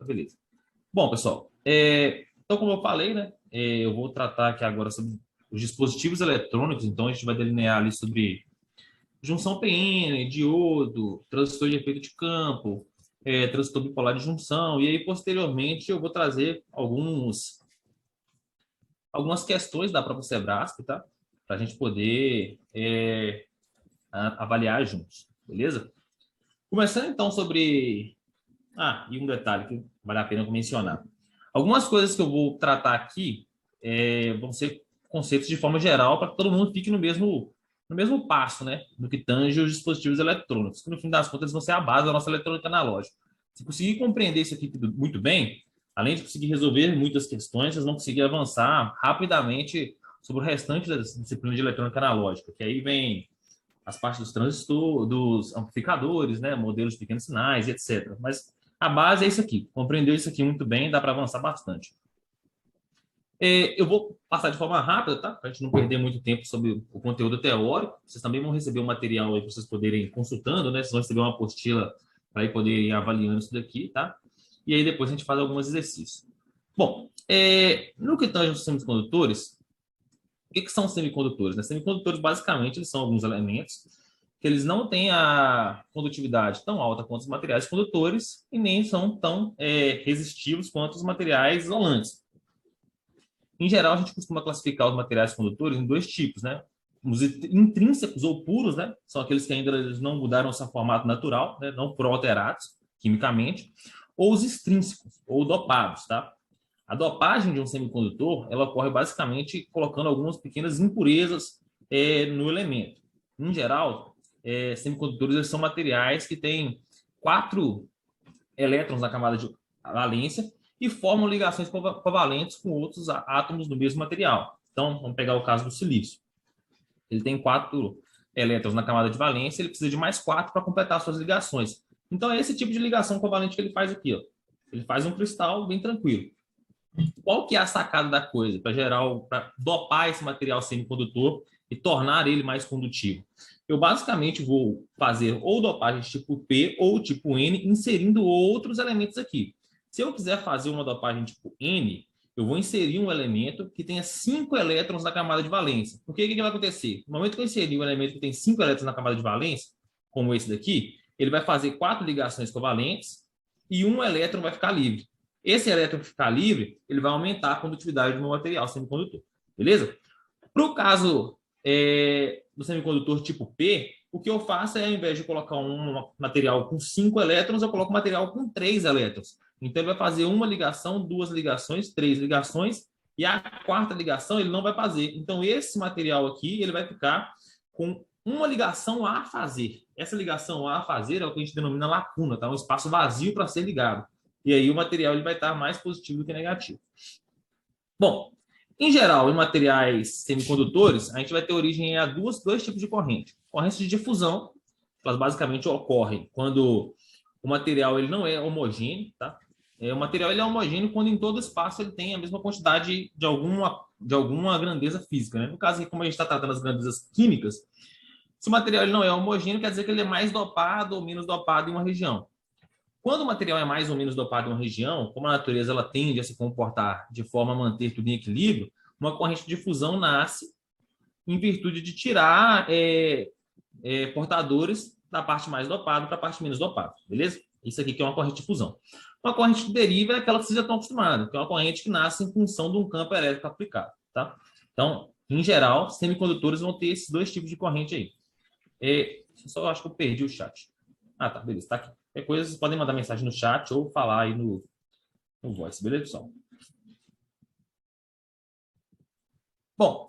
Beleza. Bom, pessoal, então, como eu falei, né, eu vou tratar aqui agora sobre os dispositivos eletrônicos. Então, a gente vai delinear ali sobre junção PN, diodo, transistor de efeito de campo, transistor bipolar de junção. E aí, posteriormente, eu vou trazer algumas questões da própria Sebrasp, tá? Para a gente poder avaliar juntos, beleza? Começando, então, sobre... Ah, e um detalhe que vale a pena mencionar. Algumas coisas que eu vou tratar aqui vão ser conceitos de forma geral para que todo mundo fique no mesmo passo, né? No que tange os dispositivos eletrônicos, que no fim das contas vão ser a base da nossa eletrônica analógica. Se conseguir compreender isso aqui muito bem, além de conseguir resolver muitas questões, vocês vão conseguir avançar rapidamente sobre o restante da disciplina de eletrônica analógica, que aí vem as partes dos transistores, dos amplificadores, né, modelos de pequenos sinais, etc. Mas a base é isso aqui. Compreendeu isso aqui muito bem, dá para avançar bastante. Eu vou passar de forma rápida, tá? Para a gente não perder muito tempo sobre o conteúdo teórico. Vocês também vão receber um material aí para vocês poderem ir consultando, né? Vocês vão receber uma apostila para poder ir avaliando isso daqui, tá? E aí depois a gente faz alguns exercícios. Bom, no que tange aos semicondutores, o que são semicondutores, né? Semicondutores, basicamente, eles são alguns elementos que eles não têm a condutividade tão alta quanto os materiais condutores e nem são tão resistivos quanto os materiais isolantes. Em geral, a gente costuma classificar os materiais condutores em dois tipos, né? Os intrínsecos ou puros, né? São aqueles que ainda não mudaram seu formato natural, né? Não foram alterados quimicamente, ou os extrínsecos, ou dopados, tá? A dopagem de um semicondutor, ela ocorre basicamente colocando algumas pequenas impurezas no elemento. Em geral, semicondutores são materiais que têm 4 elétrons na camada de valência e formam ligações covalentes com outros átomos do mesmo material. Então, vamos pegar o caso do silício. Ele tem 4 elétrons na camada de valência, ele precisa de mais 4 para completar suas ligações. Então, é esse tipo de ligação covalente que ele faz aqui. Ó. Ele faz um cristal bem tranquilo. Qual que é a sacada da coisa para dopar esse material semicondutor e tornar ele mais condutivo? Eu basicamente vou fazer ou dopagem tipo P ou tipo N, inserindo outros elementos aqui. Se eu quiser fazer uma dopagem tipo N, eu vou inserir um elemento que tenha 5 elétrons na camada de valência. Porque o que vai acontecer? No momento que eu inserir um elemento que tem 5 elétrons na camada de valência, como esse daqui, ele vai fazer 4 ligações covalentes e um elétron vai ficar livre. Esse elétron que ficar livre, ele vai aumentar a condutividade do meu material semicondutor. Beleza? Para o caso do semicondutor tipo P, o que eu faço é, ao invés de colocar um material com 5 elétrons, eu coloco um material com 3 elétrons. Então, ele vai fazer uma ligação, 2 ligações, 3 ligações, e a quarta ligação ele não vai fazer. Então, esse material aqui, ele vai ficar com uma ligação a fazer. Essa ligação a fazer é o que a gente denomina lacuna, tá? Um espaço vazio para ser ligado. E aí o material ele vai estar mais positivo do que negativo. Bom, em geral, em materiais semicondutores, a gente vai ter origem a dois tipos de corrente. Correntes de difusão, elas basicamente ocorrem quando o material ele não é homogêneo, tá? O material ele é homogêneo quando em todo espaço ele tem a mesma quantidade de alguma grandeza física, né? No caso aqui, como a gente está tratando as grandezas químicas, se o material ele não é homogêneo, quer dizer que ele é mais dopado ou menos dopado em uma região. Quando o material é mais ou menos dopado em uma região, como a natureza ela tende a se comportar de forma a manter tudo em equilíbrio, uma corrente de difusão nasce em virtude de tirar portadores da parte mais dopada para a parte menos dopada, beleza? Isso aqui que é uma corrente de difusão. Uma corrente que deriva é aquela que vocês já estão acostumados, que é uma corrente que nasce em função de um campo elétrico aplicado, tá? Então, em geral, semicondutores vão ter esses dois tipos de corrente aí. Só acho que eu perdi o chat. Ah, tá, beleza, tá aqui. Qualquer coisa, vocês podem mandar mensagem no chat ou falar aí no voice, beleza, pessoal? Bom,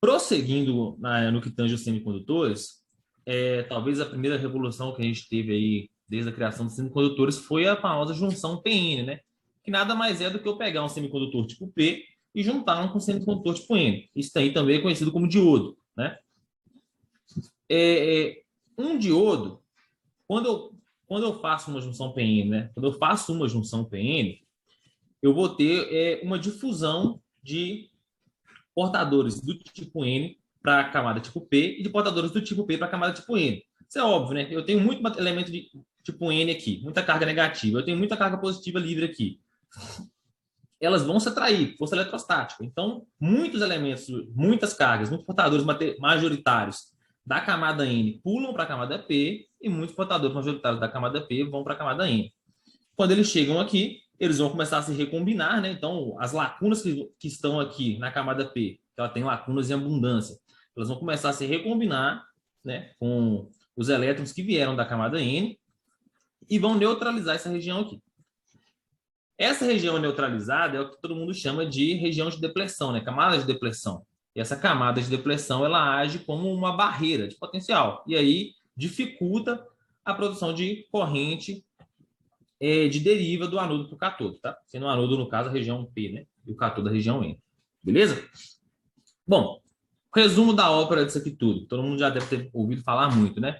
prosseguindo no que tange os semicondutores, talvez a primeira revolução que a gente teve aí desde a criação dos semicondutores foi a famosa junção PN, né? Que nada mais é do que eu pegar um semicondutor tipo P e juntar com um semicondutor tipo N. Isso aí também é conhecido como diodo, né? Um diodo, quando eu faço uma junção PN, né? Quando eu faço uma junção PN, eu vou ter uma difusão de portadores do tipo N para a camada tipo P e de portadores do tipo P para a camada tipo N. Isso é óbvio, né? Eu tenho muito elemento de tipo N aqui, muita carga negativa. Eu tenho muita carga positiva livre aqui. Elas vão se atrair, força eletrostática. Então, muitos elementos, muitas cargas, muitos portadores majoritários da camada N pulam para a camada P e muitos portadores majoritários da camada P vão para a camada N. Quando eles chegam aqui, eles vão começar a se recombinar, né? Então, as lacunas que estão aqui na camada P, que ela tem lacunas em abundância, elas vão começar a se recombinar, né, com os elétrons que vieram da camada N e vão neutralizar essa região aqui. Essa região neutralizada é o que todo mundo chama de região de depressão, né? Camada de depressão. E essa camada de depressão, ela age como uma barreira de potencial. E aí dificulta a produção de corrente de deriva do anodo para o cátodo, tá? Sendo o anodo, no caso, a região P, né? E o cátodo, a região N. Beleza? Bom, resumo da ópera disso aqui tudo. Todo mundo já deve ter ouvido falar muito, né?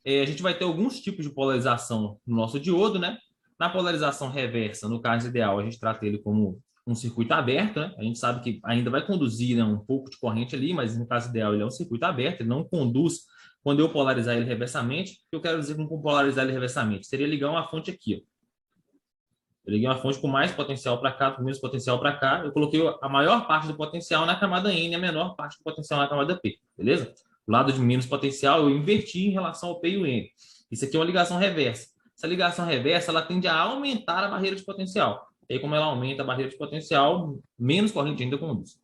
A gente vai ter alguns tipos de polarização no nosso diodo, né? Na polarização reversa, no caso ideal, a gente trata ele como um circuito aberto, né? A gente sabe que ainda vai conduzir, né, um pouco de corrente ali, mas no caso ideal ele é um circuito aberto, ele não conduz quando eu polarizar ele reversamente. O que eu quero dizer com polarizar ele reversamente? Seria ligar uma fonte aqui, ó. Eu liguei uma fonte com mais potencial para cá, com menos potencial para cá. Eu coloquei a maior parte do potencial na camada N e a menor parte do potencial na camada P, beleza? Do lado de menos potencial, eu inverti em relação ao P e o N. Isso aqui é uma ligação reversa. Essa ligação reversa, ela tende a aumentar a barreira de potencial. E aí, como ela aumenta a barreira de potencial, menos corrente ainda conduz.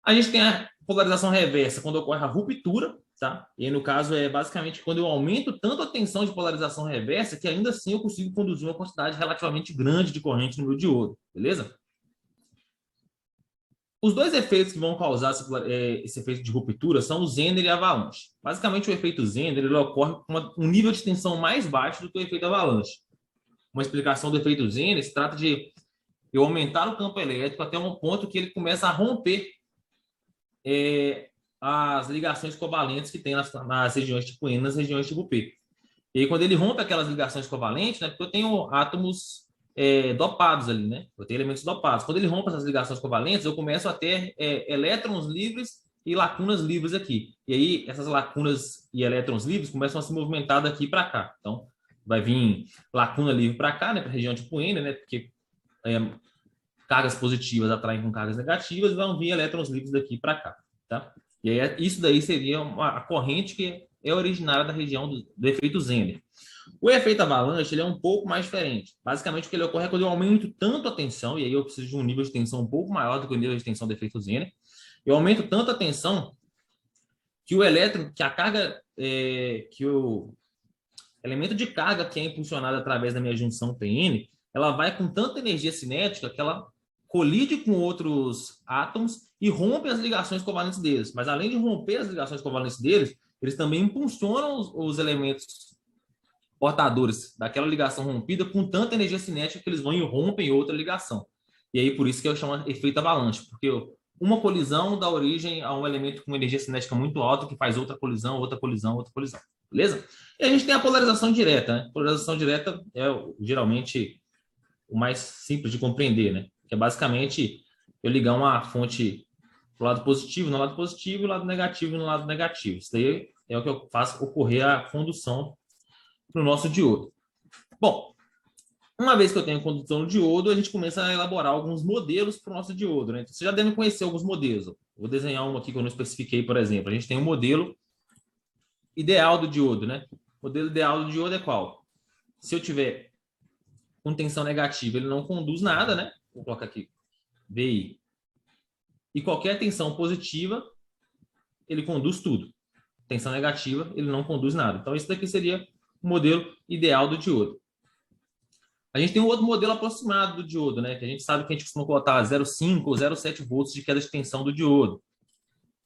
A gente tem a polarização reversa quando ocorre a ruptura, tá? E aí, no caso, é basicamente quando eu aumento tanto a tensão de polarização reversa que ainda assim eu consigo conduzir uma quantidade relativamente grande de corrente no meu diodo, beleza? Os dois efeitos que vão causar esse efeito de ruptura são o Zener e a avalanche. Basicamente, o efeito Zener ele ocorre com um nível de tensão mais baixo do que o efeito avalanche. Uma explicação do efeito Zener se trata de eu aumentar o campo elétrico até um ponto que ele começa a romper as ligações covalentes que tem nas regiões tipo N, nas regiões tipo P. E aí, quando ele rompe aquelas ligações covalentes, né, porque eu tenho átomos dopados ali, né? Eu tenho elementos dopados. Quando ele rompe essas ligações covalentes, eu começo a ter elétrons livres e lacunas livres aqui. E aí, essas lacunas e elétrons livres começam a se movimentar daqui para cá. Então, vai vir lacuna livre para cá, né, para a região tipo N, né? Porque cargas positivas atraem com cargas negativas e vão vir elétrons livres daqui para cá, tá? E aí, isso daí seria a corrente que é originária da região do efeito Zener. O efeito avalanche ele é um pouco mais diferente. Basicamente, o que ele ocorre é quando eu aumento tanto a tensão, e aí eu preciso de um nível de tensão um pouco maior do que o nível de tensão do efeito Zener. Eu aumento tanto a tensão que o elétron, que a carga, que o elemento de carga que é impulsionado através da minha junção PN, ela vai com tanta energia cinética que ela colide com outros átomos e rompe as ligações covalentes deles. Mas além de romper as ligações covalentes deles, eles também impulsionam os elementos portadores daquela ligação rompida com tanta energia cinética que eles vão e rompem outra ligação. E aí por isso que eu chamo de efeito avalanche, porque uma colisão dá origem a um elemento com energia cinética muito alta que faz outra colisão, outra colisão, outra colisão. Beleza? E a gente tem a polarização direta, né? A polarização direta é geralmente o mais simples de compreender, né? Que é basicamente eu ligar uma fonte do lado positivo no lado positivo e o lado negativo no lado negativo. Isso daí é o que eu faço ocorrer a condução para o nosso diodo. Bom, uma vez que eu tenho condução no diodo, a gente começa a elaborar alguns modelos para o nosso diodo, né? Então, você já deve conhecer alguns modelos. Vou desenhar um aqui que eu não especifiquei, por exemplo. A gente tem um modelo ideal do diodo, né? O modelo ideal do diodo é qual? Se eu tiver com tensão negativa, ele não conduz nada, né? Vou colocar aqui, VI. E qualquer tensão positiva, ele conduz tudo. Tensão negativa, ele não conduz nada. Então, esse daqui seria o modelo ideal do diodo. A gente tem um outro modelo aproximado do diodo, né? Que a gente sabe que a gente costuma colocar 0,5 ou 0,7 volts de queda de tensão do diodo.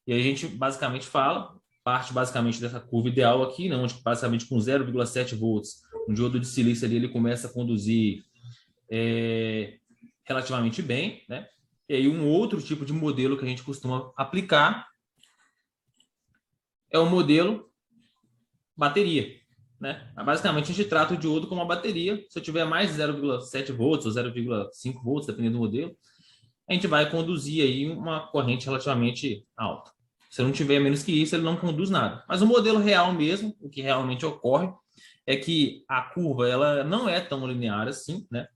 E aí a gente basicamente parte basicamente dessa curva ideal aqui, né? Onde basicamente com 0,7 volts, um diodo de silício ali, ele começa a conduzir relativamente bem, né? E aí um outro tipo de modelo que a gente costuma aplicar é o modelo bateria, né? Basicamente a gente trata o diodo como uma bateria. Se eu tiver mais de 0,7 volts ou 0,5 volts, dependendo do modelo, a gente vai conduzir aí uma corrente relativamente alta. Se não tiver menos que isso, ele não conduz nada. Mas o modelo real mesmo, o que realmente ocorre, é que a curva ela não é tão linear assim, né?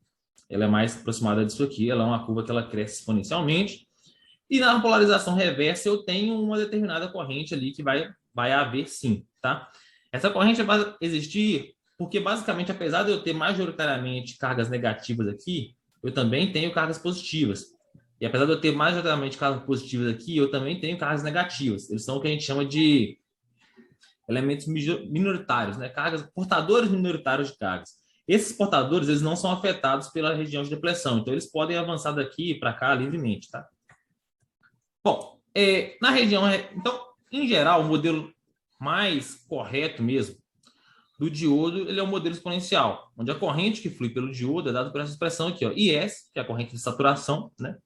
Ela é mais aproximada disso aqui, ela é uma curva que ela cresce exponencialmente. E na polarização reversa eu tenho uma determinada corrente ali que vai haver sim, tá? Essa corrente vai existir porque basicamente, apesar de eu ter majoritariamente cargas negativas aqui, eu também tenho cargas positivas. E apesar de eu ter majoritariamente cargas positivas aqui, eu também tenho cargas negativas. Eles são o que a gente chama de elementos minoritários, né? Cargas, portadores minoritários de cargas. Esses portadores, eles não são afetados pela região de depressão, então eles podem avançar daqui para cá livremente, tá? Bom, na região, então, em geral, o modelo mais correto mesmo do diodo, ele é um modelo exponencial, onde a corrente que flui pelo diodo é dada por essa expressão aqui, ó, IS, que é a corrente de saturação, né?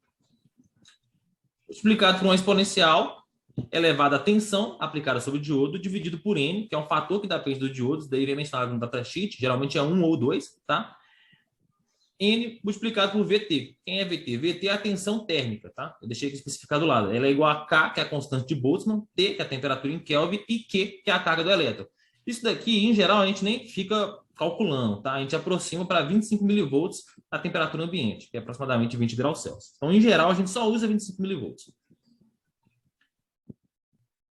Explicado por uma exponencial elevada à tensão aplicada sobre o diodo, dividido por N, que é um fator que depende do diodo, isso daí é mencionado no datasheet, geralmente é 1 ou 2, tá? N multiplicado por VT. Quem é VT? VT é a tensão térmica, tá? Eu deixei aqui especificado do lado. Ela é igual a K, que é a constante de Boltzmann, T, que é a temperatura em Kelvin, e Q, que é a carga do elétron. Isso daqui, em geral, a gente nem fica calculando, tá? A gente aproxima para 25 milivolts a temperatura ambiente, que é aproximadamente 20 graus Celsius. Então, em geral, a gente só usa 25 milivolts.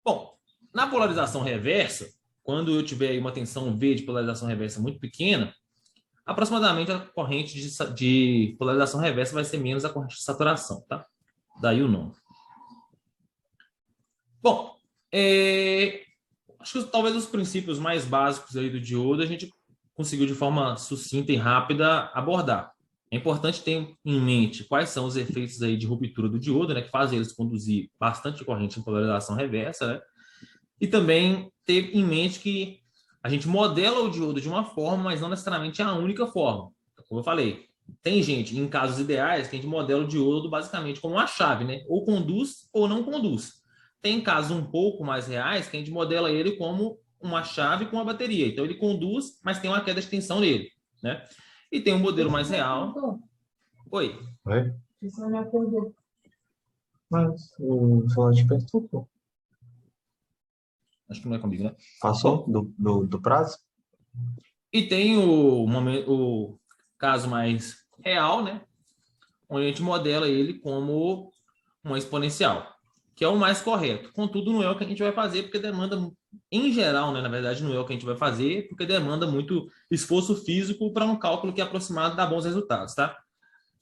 Bom, na polarização reversa, quando eu tiver uma tensão V de polarização reversa muito pequena, aproximadamente a corrente de polarização reversa vai ser menos a corrente de saturação, tá? Daí o nome. Bom, acho que talvez os princípios mais básicos aí do diodo a gente conseguiu de forma sucinta e rápida abordar. É importante ter em mente quais são os efeitos aí de ruptura do diodo, né, que fazem eles conduzir bastante corrente em polarização reversa, né? E também ter em mente que a gente modela o diodo de uma forma, mas não necessariamente é a única forma. Como eu falei, tem gente, em casos ideais, que a gente modela o diodo basicamente como uma chave, né? Ou conduz ou não conduz. Tem casos um pouco mais reais que a gente modela ele como uma chave com uma bateria. Então ele conduz, mas tem uma queda de tensão nele, né? E tem um modelo mais real. Oi. Oi? Isso não me acordou. Mas o celular te perturbou. Acho que não é comigo, né? Passou Bom, do prazo? e tem o caso mais real, né? Onde a gente modela ele como uma exponencial, que é o mais correto. Contudo, não é o que a gente vai fazer, porque demanda, em geral, né, na verdade, não é o que a gente vai fazer, porque demanda muito esforço físico para um cálculo que é aproximado dá bons resultados, tá?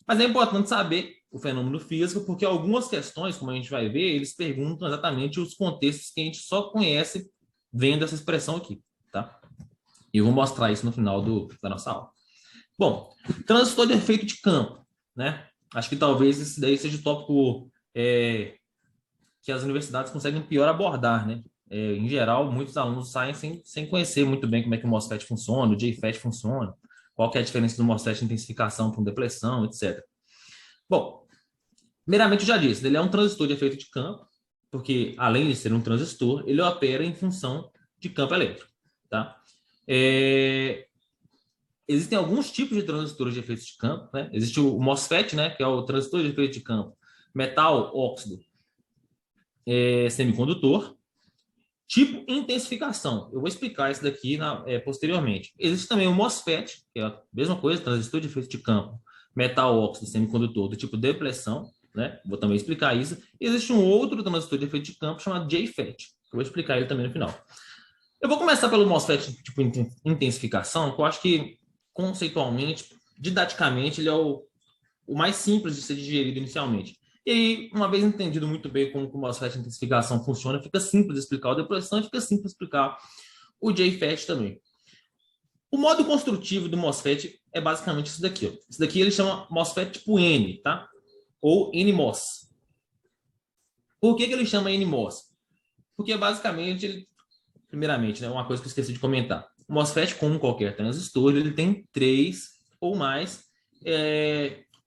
Mas é importante saber o fenômeno físico, porque algumas questões, como a gente vai ver, eles perguntam exatamente os contextos que a gente só conhece vendo essa expressão aqui, tá? E eu vou mostrar isso no final da nossa aula. Bom, transistor de efeito de campo, né? Acho que talvez esse daí seja o tópico que as universidades conseguem pior abordar, né? Em geral, muitos alunos saem sem conhecer muito bem como é que o MOSFET funciona, o JFET funciona, qual que é a diferença do MOSFET de intensificação para depressão, etc. Bom, primeiramente eu já disse, ele é um transistor de efeito de campo, porque além de ser um transistor, ele opera em função de campo elétrico, tá? Existem alguns tipos de transistores de efeito de campo, né? Existe o MOSFET, né, que é o transistor de efeito de campo metal óxido semicondutor, tipo intensificação. Eu vou explicar isso daqui posteriormente. Existe também o MOSFET, que é a mesma coisa, transistor de efeito de campo metal óxido semicondutor do tipo depressão, né? Vou também explicar isso. E existe um outro transistor de efeito de campo chamado JFET. Eu vou explicar ele também no final. Eu vou começar pelo MOSFET tipo intensificação, que eu acho que conceitualmente, didaticamente, ele é o mais simples de ser digerido inicialmente. E aí, uma vez entendido muito bem como o MOSFET de intensificação funciona, fica simples de explicar o depressão e fica simples de explicar o JFET também. O modo construtivo do MOSFET é basicamente isso daqui. Ó. Isso daqui ele chama MOSFET tipo N, tá? Ou NMOS. Por que ele chama NMOS? Porque basicamente, primeiramente, né, uma coisa que eu esqueci de comentar. O MOSFET, como qualquer transistor, ele tem 3 ou mais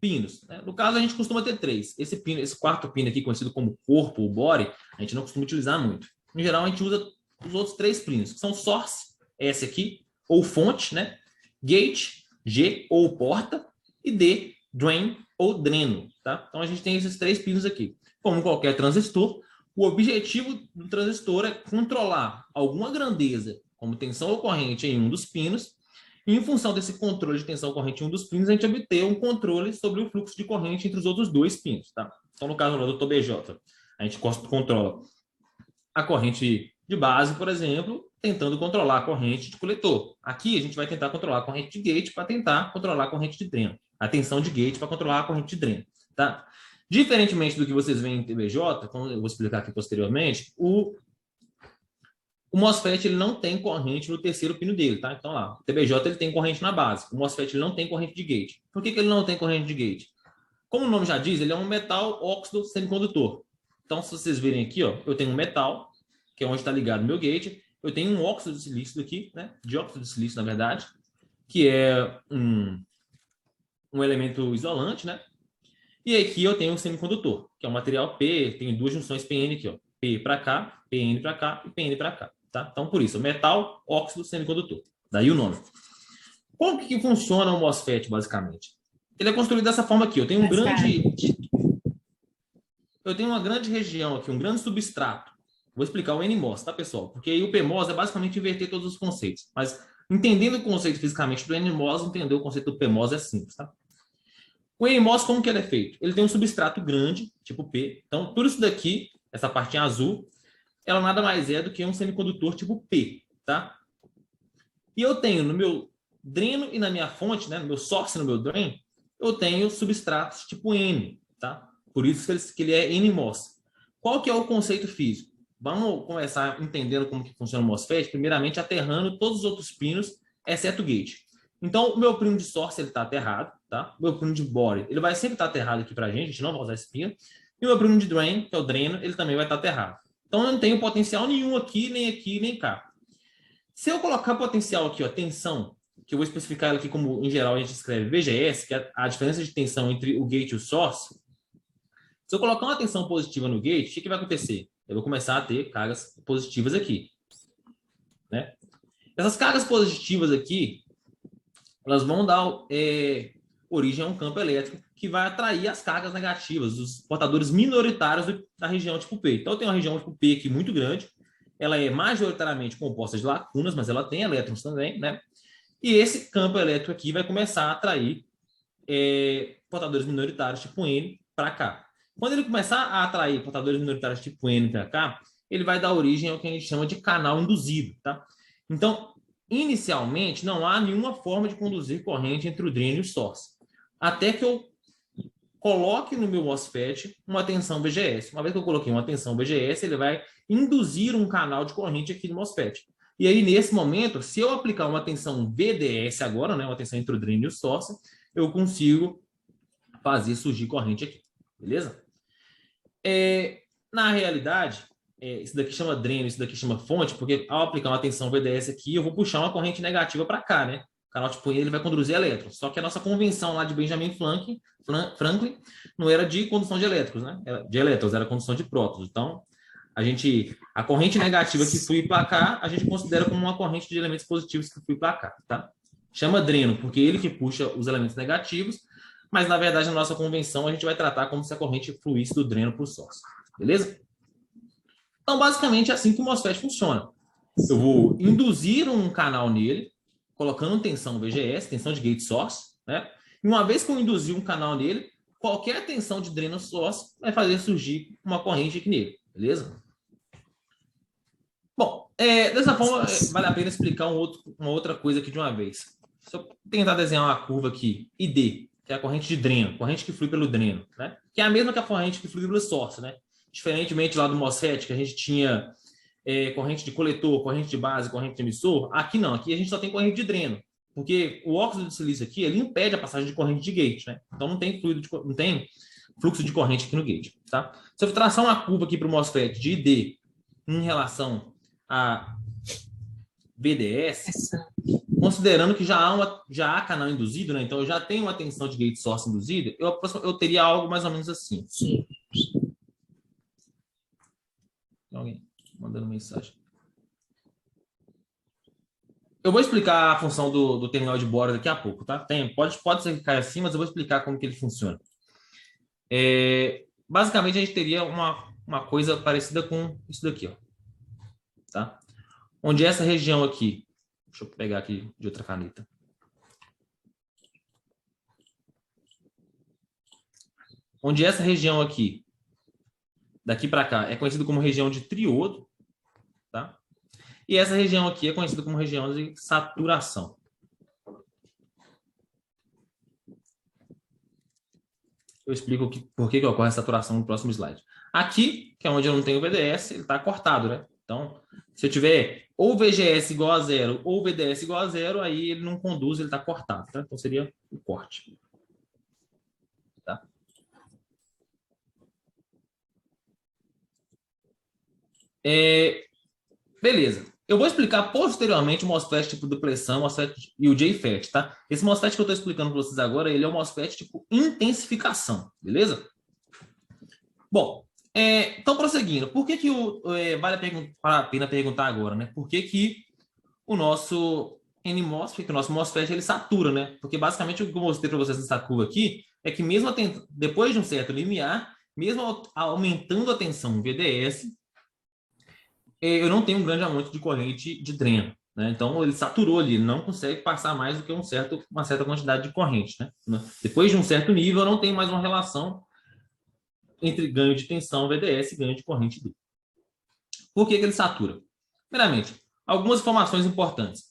pinos. Né? No caso, a gente costuma ter 3. Esse quarto pino aqui, conhecido como corpo ou body, a gente não costuma utilizar muito. Em geral, a gente usa os outros 3 pinos, que são source, S aqui, ou fonte, né? Gate, G, ou porta, e D, drain, ou dreno. Tá? Então, a gente tem esses 3 pinos aqui. Como qualquer transistor, O objetivo do transistor é controlar alguma grandeza, como tensão ou corrente em um dos pinos, e em função desse controle de tensão ou corrente em um dos pinos, a gente obter um controle sobre o fluxo de corrente entre os outros dois pinos. Tá? Então, no caso do BJ, a gente controla a corrente de base, por exemplo, tentando controlar a corrente de coletor. Aqui, a gente vai tentar controlar a corrente de gate para tentar controlar a corrente de dreno. A tensão de gate para controlar a corrente de dreno. Tá? Diferentemente do que vocês veem em TBJ, como eu vou explicar aqui posteriormente, o MOSFET ele não tem corrente no terceiro pino dele, tá? Então lá, o TBJ ele tem corrente na base, o MOSFET ele não tem corrente de gate. Por que ele não tem corrente de gate? Como o nome já diz, ele é um metal óxido semicondutor. Então, se vocês verem aqui, ó, eu tenho um metal, que é onde está ligado o meu gate, eu tenho um óxido de silício aqui, né? Dióxido de silício, na verdade, que é um elemento isolante, né? E aqui eu tenho um semicondutor, que é um material P, tem duas junções PN aqui, ó. P para cá, PN para cá e PN para cá, tá? Então, por isso, metal, óxido, semicondutor. Daí o nome. Como que funciona o MOSFET, basicamente? Ele é construído dessa forma aqui. Eu tenho uma grande região aqui, um grande substrato. Vou explicar o NMOS, tá, pessoal? Porque aí o PMOS é basicamente inverter todos os conceitos. Mas, entendendo o conceito fisicamente do NMOS, entender o conceito do PMOS é simples, tá? O NMOS, como que ele é feito? Ele tem um substrato grande, tipo P. Então, tudo isso daqui, essa partinha azul, ela nada mais é do que um semicondutor tipo P, tá? E eu tenho no meu dreno e na minha fonte, né, no meu source e no meu drain, eu tenho substratos tipo N, tá? Por isso que ele é NMOS. Qual que é o conceito físico? Vamos começar entendendo como que funciona o MOSFET, primeiramente aterrando todos os outros pinos, exceto o gate. Então, o meu pino de source ele está aterrado, tá? O meu pino de body ele vai sempre estar aterrado aqui para a gente não vai usar esse pino. E o meu pino de drain, que é o dreno, ele também vai estar aterrado. Então, eu não tenho potencial nenhum aqui, nem cá. Se eu colocar potencial aqui, ó, tensão, que eu vou especificar ela aqui como, em geral, a gente escreve VGS, que é a diferença de tensão entre o gate e o source. Se eu colocar uma tensão positiva no gate, o que vai acontecer? Eu vou começar a ter cargas positivas aqui, né? Essas cargas positivas aqui, elas vão dar origem a um campo elétrico que vai atrair as cargas negativas, os portadores minoritários da região tipo P. Então, eu tenho uma região tipo P aqui muito grande, ela é majoritariamente composta de lacunas, mas ela tem elétrons também, né? E esse campo elétrico aqui vai começar a atrair portadores minoritários tipo N para cá. Quando ele começar a atrair portadores minoritários tipo N para cá, ele vai dar origem ao que a gente chama de canal induzido, tá? Então, inicialmente, não há nenhuma forma de conduzir corrente entre o dreno e o source. Até que eu coloque no meu MOSFET uma tensão BGS. Uma vez que eu coloquei uma tensão BGS, ele vai induzir um canal de corrente aqui no MOSFET. E aí, nesse momento, se eu aplicar uma tensão VDS agora, né, uma tensão entre o dreno e o source, eu consigo fazer surgir corrente aqui. Beleza? Na realidade, isso daqui chama dreno, isso daqui chama fonte, porque ao aplicar uma tensão VDS aqui, eu vou puxar uma corrente negativa para cá, né? O canal tipo ele vai conduzir elétrons. Só que a nossa convenção lá de Benjamin Franklin não era de condução de elétrons, né? De elétrons, era condução de prótons. Então, a corrente negativa que flui para cá, a gente considera como uma corrente de elementos positivos que flui para cá, tá? Chama dreno, porque ele que puxa os elementos negativos, mas na verdade, na nossa convenção, a gente vai tratar como se a corrente fluísse do dreno para o source. Beleza? Então, basicamente, é assim que o MOSFET funciona. Eu vou induzir um canal nele, colocando tensão VGS, tensão de gate source, né? E uma vez que eu induzir um canal nele, qualquer tensão de dreno source vai fazer surgir uma corrente aqui nele, beleza? Bom, dessa forma, vale a pena explicar uma outra coisa aqui de uma vez. Se eu tentar desenhar uma curva aqui, ID, que é a corrente de dreno, corrente que flui pelo dreno, né? Que é a mesma que a corrente que flui pelo source, né? Diferentemente lá do MOSFET, que a gente tinha corrente de coletor, corrente de base, corrente de emissor, aqui não, aqui a gente só tem corrente de dreno, porque o óxido de silício aqui, ele impede a passagem de corrente de gate, né? Então não tem fluxo de corrente aqui no gate, tá? Se eu traçar uma curva aqui para o MOSFET de ID em relação a BDS, considerando que já há canal induzido, né? Então eu já tenho uma tensão de gate source induzida, eu teria algo mais ou menos assim. Sim. Alguém mandando mensagem. Eu vou explicar a função do terminal de borda daqui a pouco, tá? Pode ser que caia assim, mas eu vou explicar como que ele funciona. Basicamente, a gente teria uma coisa parecida com isso daqui, ó, tá? Onde essa região aqui, deixa eu pegar aqui de outra caneta. Onde essa região aqui, daqui para cá, é conhecida como região de triodo, tá? E essa região aqui é conhecida como região de saturação. Eu explico por que ocorre a saturação no próximo slide. Aqui, que é onde eu não tenho VDS, ele está cortado, né? Então, se eu tiver ou VGS igual a zero ou VDS igual a zero, aí ele não conduz, ele está cortado, tá? Então, seria o corte. Tá? Beleza. Eu vou explicar posteriormente o MOSFET tipo duplexão, MOSFET e o JFET, tá? Esse MOSFET que eu estou explicando para vocês agora, ele é o MOSFET tipo intensificação, beleza? Bom, então prosseguindo, por que vale a pena perguntar agora, né? Por que o nosso NMOS, que o nosso MOSFET, ele satura, né? Porque basicamente o que eu mostrei para vocês nessa curva aqui é que mesmo depois de um certo limiar, mesmo aumentando a tensão VDS, eu não tenho um grande aumento de corrente de dreno, né? Então ele saturou ali, ele não consegue passar mais do que uma certa quantidade de corrente, né? Depois de um certo nível, eu não tenho mais uma relação entre ganho de tensão VDS e ganho de corrente D. Por que ele satura? Primeiramente, algumas informações importantes.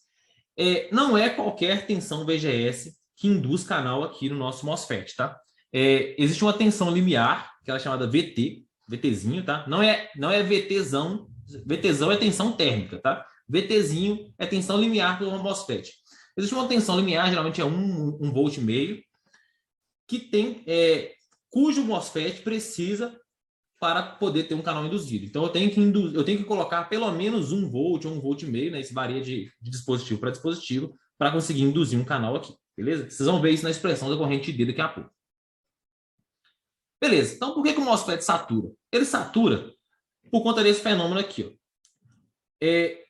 Não é qualquer tensão VGS que induz canal aqui no nosso MOSFET, tá? Existe uma tensão limiar, que é chamada VT, VTzinho, tá? Não é VTzão. VTzão é tensão térmica, tá? VTzinho é tensão limiar do MOSFET. Existe uma tensão limiar, geralmente é 1,5 volt, que tem, cujo MOSFET precisa para poder ter um canal induzido. Então, eu tenho que colocar pelo menos 1 volt ou 1,5 volt, né? Isso varia de dispositivo para dispositivo, para conseguir induzir um canal aqui, beleza? Vocês vão ver isso na expressão da corrente D daqui a pouco. Beleza, então por que o MOSFET satura? Ele satura por conta desse fenômeno aqui, ó.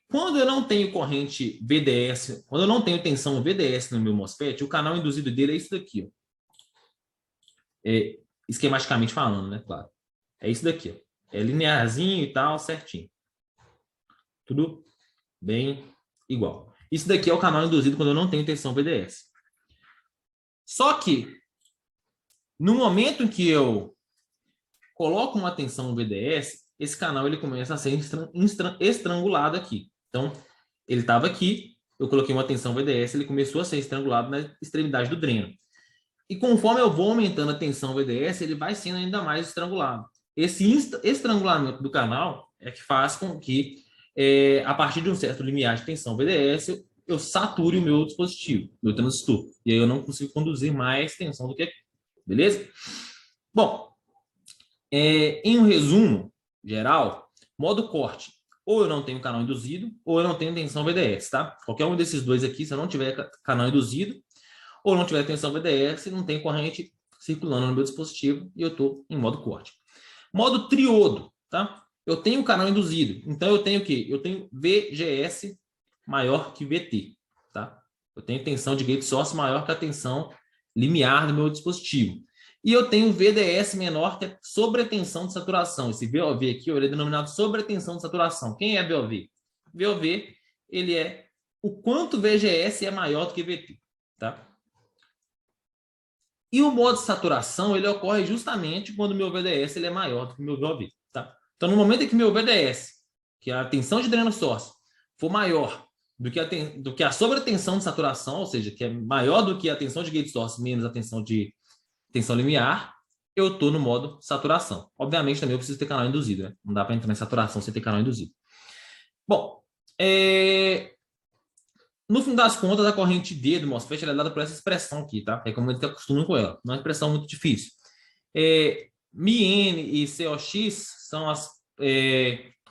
Quando eu não tenho corrente VDS, quando eu não tenho tensão VDS no meu MOSFET, o canal induzido dele é isso daqui, ó. Esquematicamente falando, né? Claro. É isso daqui, ó. É linearzinho e tal, certinho. Tudo bem igual. Isso daqui é o canal induzido quando eu não tenho tensão VDS. Só que, no momento em que eu coloco uma tensão VDS, esse canal ele começa a ser estrangulado aqui. Então, ele estava aqui, eu coloquei uma tensão VDS, ele começou a ser estrangulado na extremidade do dreno. E conforme eu vou aumentando a tensão VDS, ele vai sendo ainda mais estrangulado. Esse estrangulamento do canal é que faz com que, a partir de um certo limiar de tensão VDS, eu sature o meu dispositivo, meu transistor. E aí eu não consigo conduzir mais tensão do que aqui. Beleza? Bom, em um resumo geral, modo corte. Ou eu não tenho canal induzido, ou eu não tenho tensão VDS, tá? Qualquer um desses dois aqui, se eu não tiver canal induzido, ou não tiver tensão VDS, não tem corrente circulando no meu dispositivo e eu estou em modo corte. Modo triodo, tá? Eu tenho canal induzido, então eu tenho o quê? Eu tenho VGS maior que VT, tá? Eu tenho tensão de gate source maior que a tensão limiar do meu dispositivo. E eu tenho VDS menor que a sobretensão de saturação. Esse VOV aqui, ele é denominado sobretensão de saturação. Quem é VOV? VOV, ele é o quanto VGS é maior do que VT, tá? E o modo de saturação, ele ocorre justamente quando o meu VDS ele é maior do que o meu VOV, tá? Então, no momento em que o meu VDS, que é a tensão de dreno source, for maior do que a sobretensão de saturação, ou seja, que é maior do que a tensão de gate source menos a tensão de tensão limiar, eu estou no modo saturação. Obviamente, também eu preciso ter canal induzido, né? Não dá para entrar em saturação sem ter canal induzido. Bom, no fim das contas, a corrente D do MOSFET é dada por essa expressão aqui, tá? É como a gente acostuma com ela. Não é uma expressão muito difícil. μN e COX são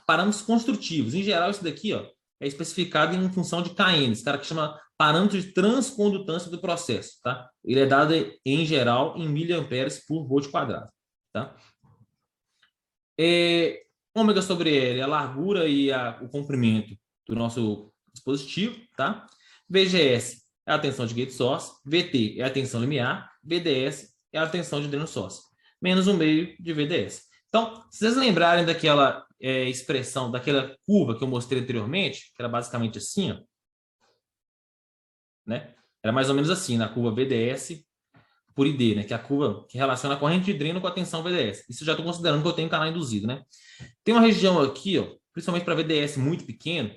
parâmetros construtivos. Em geral, isso daqui, ó, é especificado em função de KN, esse cara que chama parâmetro de transcondutância do processo, tá? Ele é dado, em geral, em miliamperes por volt quadrado, tá? Ômega sobre L, a largura e o comprimento do nosso dispositivo, tá? VGS é a tensão de gate source, VT é a tensão limiar, VDS é a tensão de dreno source, menos 1,5 de VDS. Então, se vocês lembrarem daquela expressão, daquela curva que eu mostrei anteriormente, que era basicamente assim, ó, né? Era mais ou menos assim, na curva VDS por ID, né? Que é a curva que relaciona a corrente de dreno com a tensão VDS. Isso eu já estou considerando que eu tenho canal induzido, né? Tem uma região aqui, ó, principalmente para VDS muito pequeno,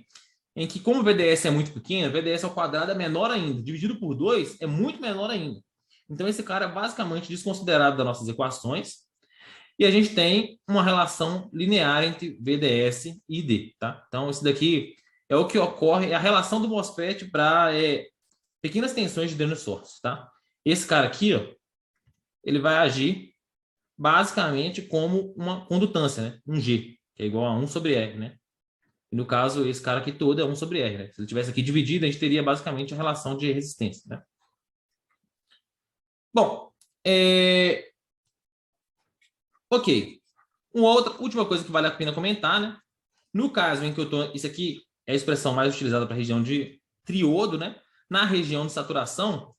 em que, como o VDS é muito pequeno, VDS ao quadrado é menor ainda. Dividido por 2 é muito menor ainda. Então, esse cara é basicamente desconsiderado das nossas equações. E a gente tem uma relação linear entre VDS e ID, tá? Então, isso daqui é o que ocorre, é a relação do MOSFET para pequenas tensões de dreno source, tá? Esse cara aqui, ó, ele vai agir basicamente como uma condutância, né? Um G, que é igual a 1 sobre R, né? E no caso, esse cara aqui todo é 1 sobre R, né? Se ele tivesse aqui dividido, a gente teria basicamente a relação de resistência, né? Bom, ok. Uma outra, última coisa que vale a pena comentar, né? No caso em que eu estou... Isso aqui é a expressão mais utilizada para a região de triodo, né? Na região de saturação,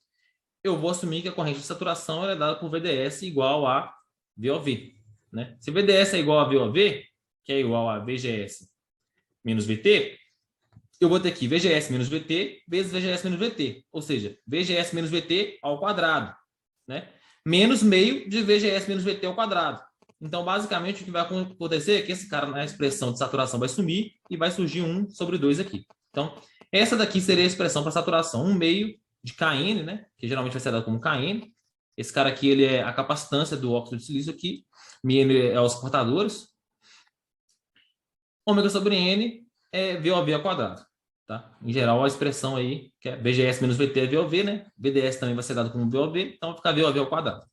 eu vou assumir que a corrente de saturação é dada por VDS igual a VOV, né? Se VDS é igual a VOV, que é igual a VGS menos VT, eu vou ter aqui VGS menos VT vezes VGS menos VT, ou seja, VGS menos VT ao quadrado, né? Menos meio de VGS menos VT ao quadrado. Então, basicamente, o que vai acontecer é que esse cara na expressão de saturação vai sumir e vai surgir 1 sobre 2 aqui. Então, essa daqui seria a expressão para saturação, 1 meio de Kn, né? Que geralmente vai ser dado como Kn. Esse cara aqui, ele é a capacitância do óxido de silício aqui. M é os portadores. Ômega sobre N é VOV ao quadrado. Tá? Em geral, a expressão aí, que é VGS menos VT é VOV, né? VDS também vai ser dado como VOV, então vai ficar VOV ao quadrado.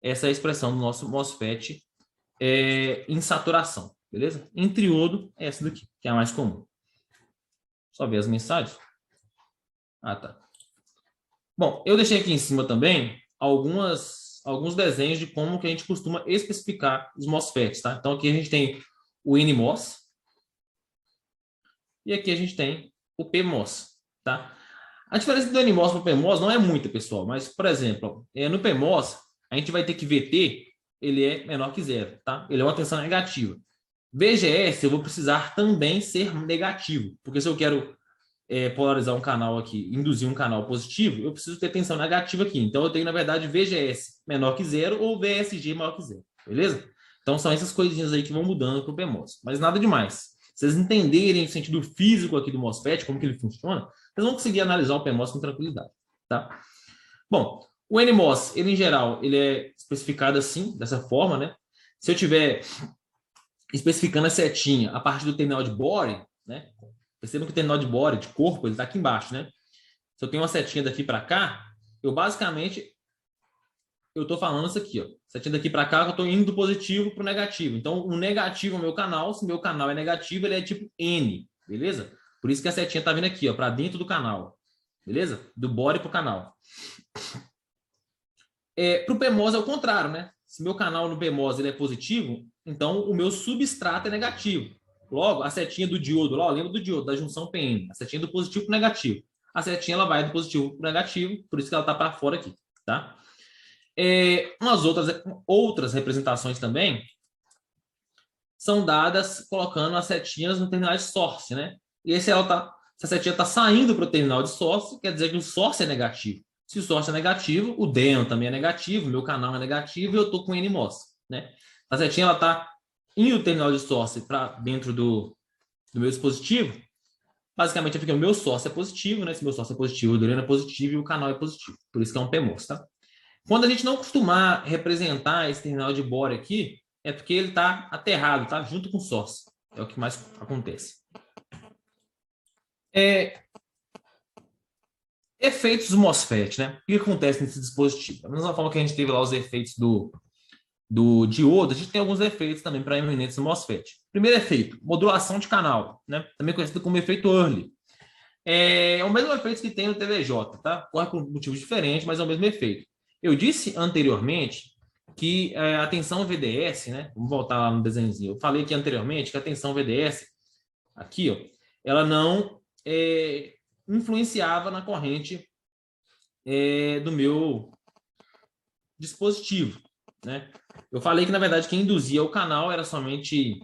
Essa é a expressão do nosso MOSFET em saturação, beleza? Em triodo, é essa daqui, que é a mais comum. Só ver as mensagens. Ah, tá. Bom, eu deixei aqui em cima também alguns desenhos de como que a gente costuma especificar os MOSFETs, tá? Então, aqui a gente tem o NMOS e aqui a gente tem o PMOS, tá? A diferença do NMOS para o PMOS não é muita, pessoal, mas, por exemplo, no PMOS, a gente vai ter que VT, ele é menor que zero, tá? Ele é uma tensão negativa. VGS, eu vou precisar também ser negativo, porque se eu quero polarizar um canal aqui, induzir um canal positivo, eu preciso ter tensão negativa aqui. Então, eu tenho, na verdade, VGS menor que zero ou VSG maior que zero, beleza? Então, são essas coisinhas aí que vão mudando para o PMOS, mas nada demais. Se vocês entenderem o sentido físico aqui do MOSFET, como que ele funciona, vocês vão conseguir analisar o PMOS com tranquilidade, tá? Bom, o NMOS, ele em geral, ele é especificado assim, dessa forma, né? Se eu tiver especificando a setinha a partir do terminal de Bohr, né? Percebam que o terminal de Bohr, de corpo, ele está aqui embaixo, né? Se eu tenho uma setinha daqui para cá, eu basicamente estou falando isso aqui, ó. Setinha daqui para cá, eu estou indo do positivo para o negativo. Então, o negativo é o meu canal. Se meu canal é negativo, ele é tipo N, beleza? Por isso que a setinha está vindo aqui, ó, para dentro do canal, beleza? Do Bohr para o canal. Para o PMOS é o contrário, né? Se meu canal no PMOS ele é positivo, então o meu substrato é negativo. Logo, a setinha do diodo, lá, lembra do diodo, da junção PN, a setinha do positivo para o negativo. A setinha ela vai do positivo para o negativo, por isso que ela está para fora aqui, tá? Umas outras representações também são dadas colocando as setinhas no terminal de source, né? E se a setinha está saindo para o terminal de source, quer dizer que o source é negativo. Se o source é negativo, o DEN também é negativo, meu canal é negativo e eu estou com NMOS, né? A setinha está indo do terminal de source para dentro do meu dispositivo. Basicamente, porque o meu source é positivo, né? Se meu source é positivo, o DEN é positivo e o canal é positivo. Por isso que é um PMOS, tá? Quando a gente não costumar representar esse terminal de Bohr aqui, é porque ele está aterrado, tá? Junto com o source. É o que mais acontece. Efeitos do MOSFET, né? O que acontece nesse dispositivo? Da mesma forma que a gente teve lá os efeitos do diodo, a gente tem alguns efeitos também para eminentes no MOSFET. Primeiro efeito, modulação de canal, né? Também conhecido como efeito Early. É o mesmo efeito que tem no TVJ, tá? Corre por motivos diferentes, mas é o mesmo efeito. Eu disse anteriormente que a tensão VDS, né? Vamos voltar lá no desenhozinho. Eu falei aqui anteriormente que a tensão VDS, aqui, ó, ela não influenciava na corrente do meu dispositivo, né? Eu falei que, na verdade, quem induzia o canal era somente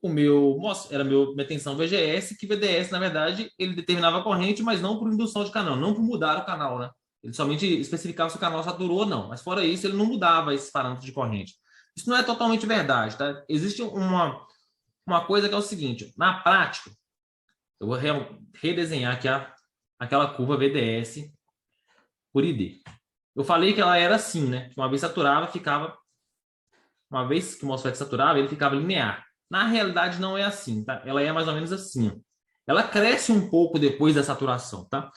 minha tensão VGS, que VDS, na verdade, ele determinava a corrente, mas não por indução de canal, não por mudar o canal, né? Ele somente especificava se o canal saturou ou não. Mas fora isso, ele não mudava esses parâmetros de corrente. Isso não é totalmente verdade, tá? Existe uma coisa que é o seguinte: na prática, eu vou redesenhar aqui aquela curva VDS por ID. Eu falei que ela era assim, né? Uma vez saturava, uma vez que o MOSFET saturava, ele ficava linear. Na realidade, não é assim, tá? Ela é mais ou menos assim. Ela cresce um pouco depois da saturação, tá?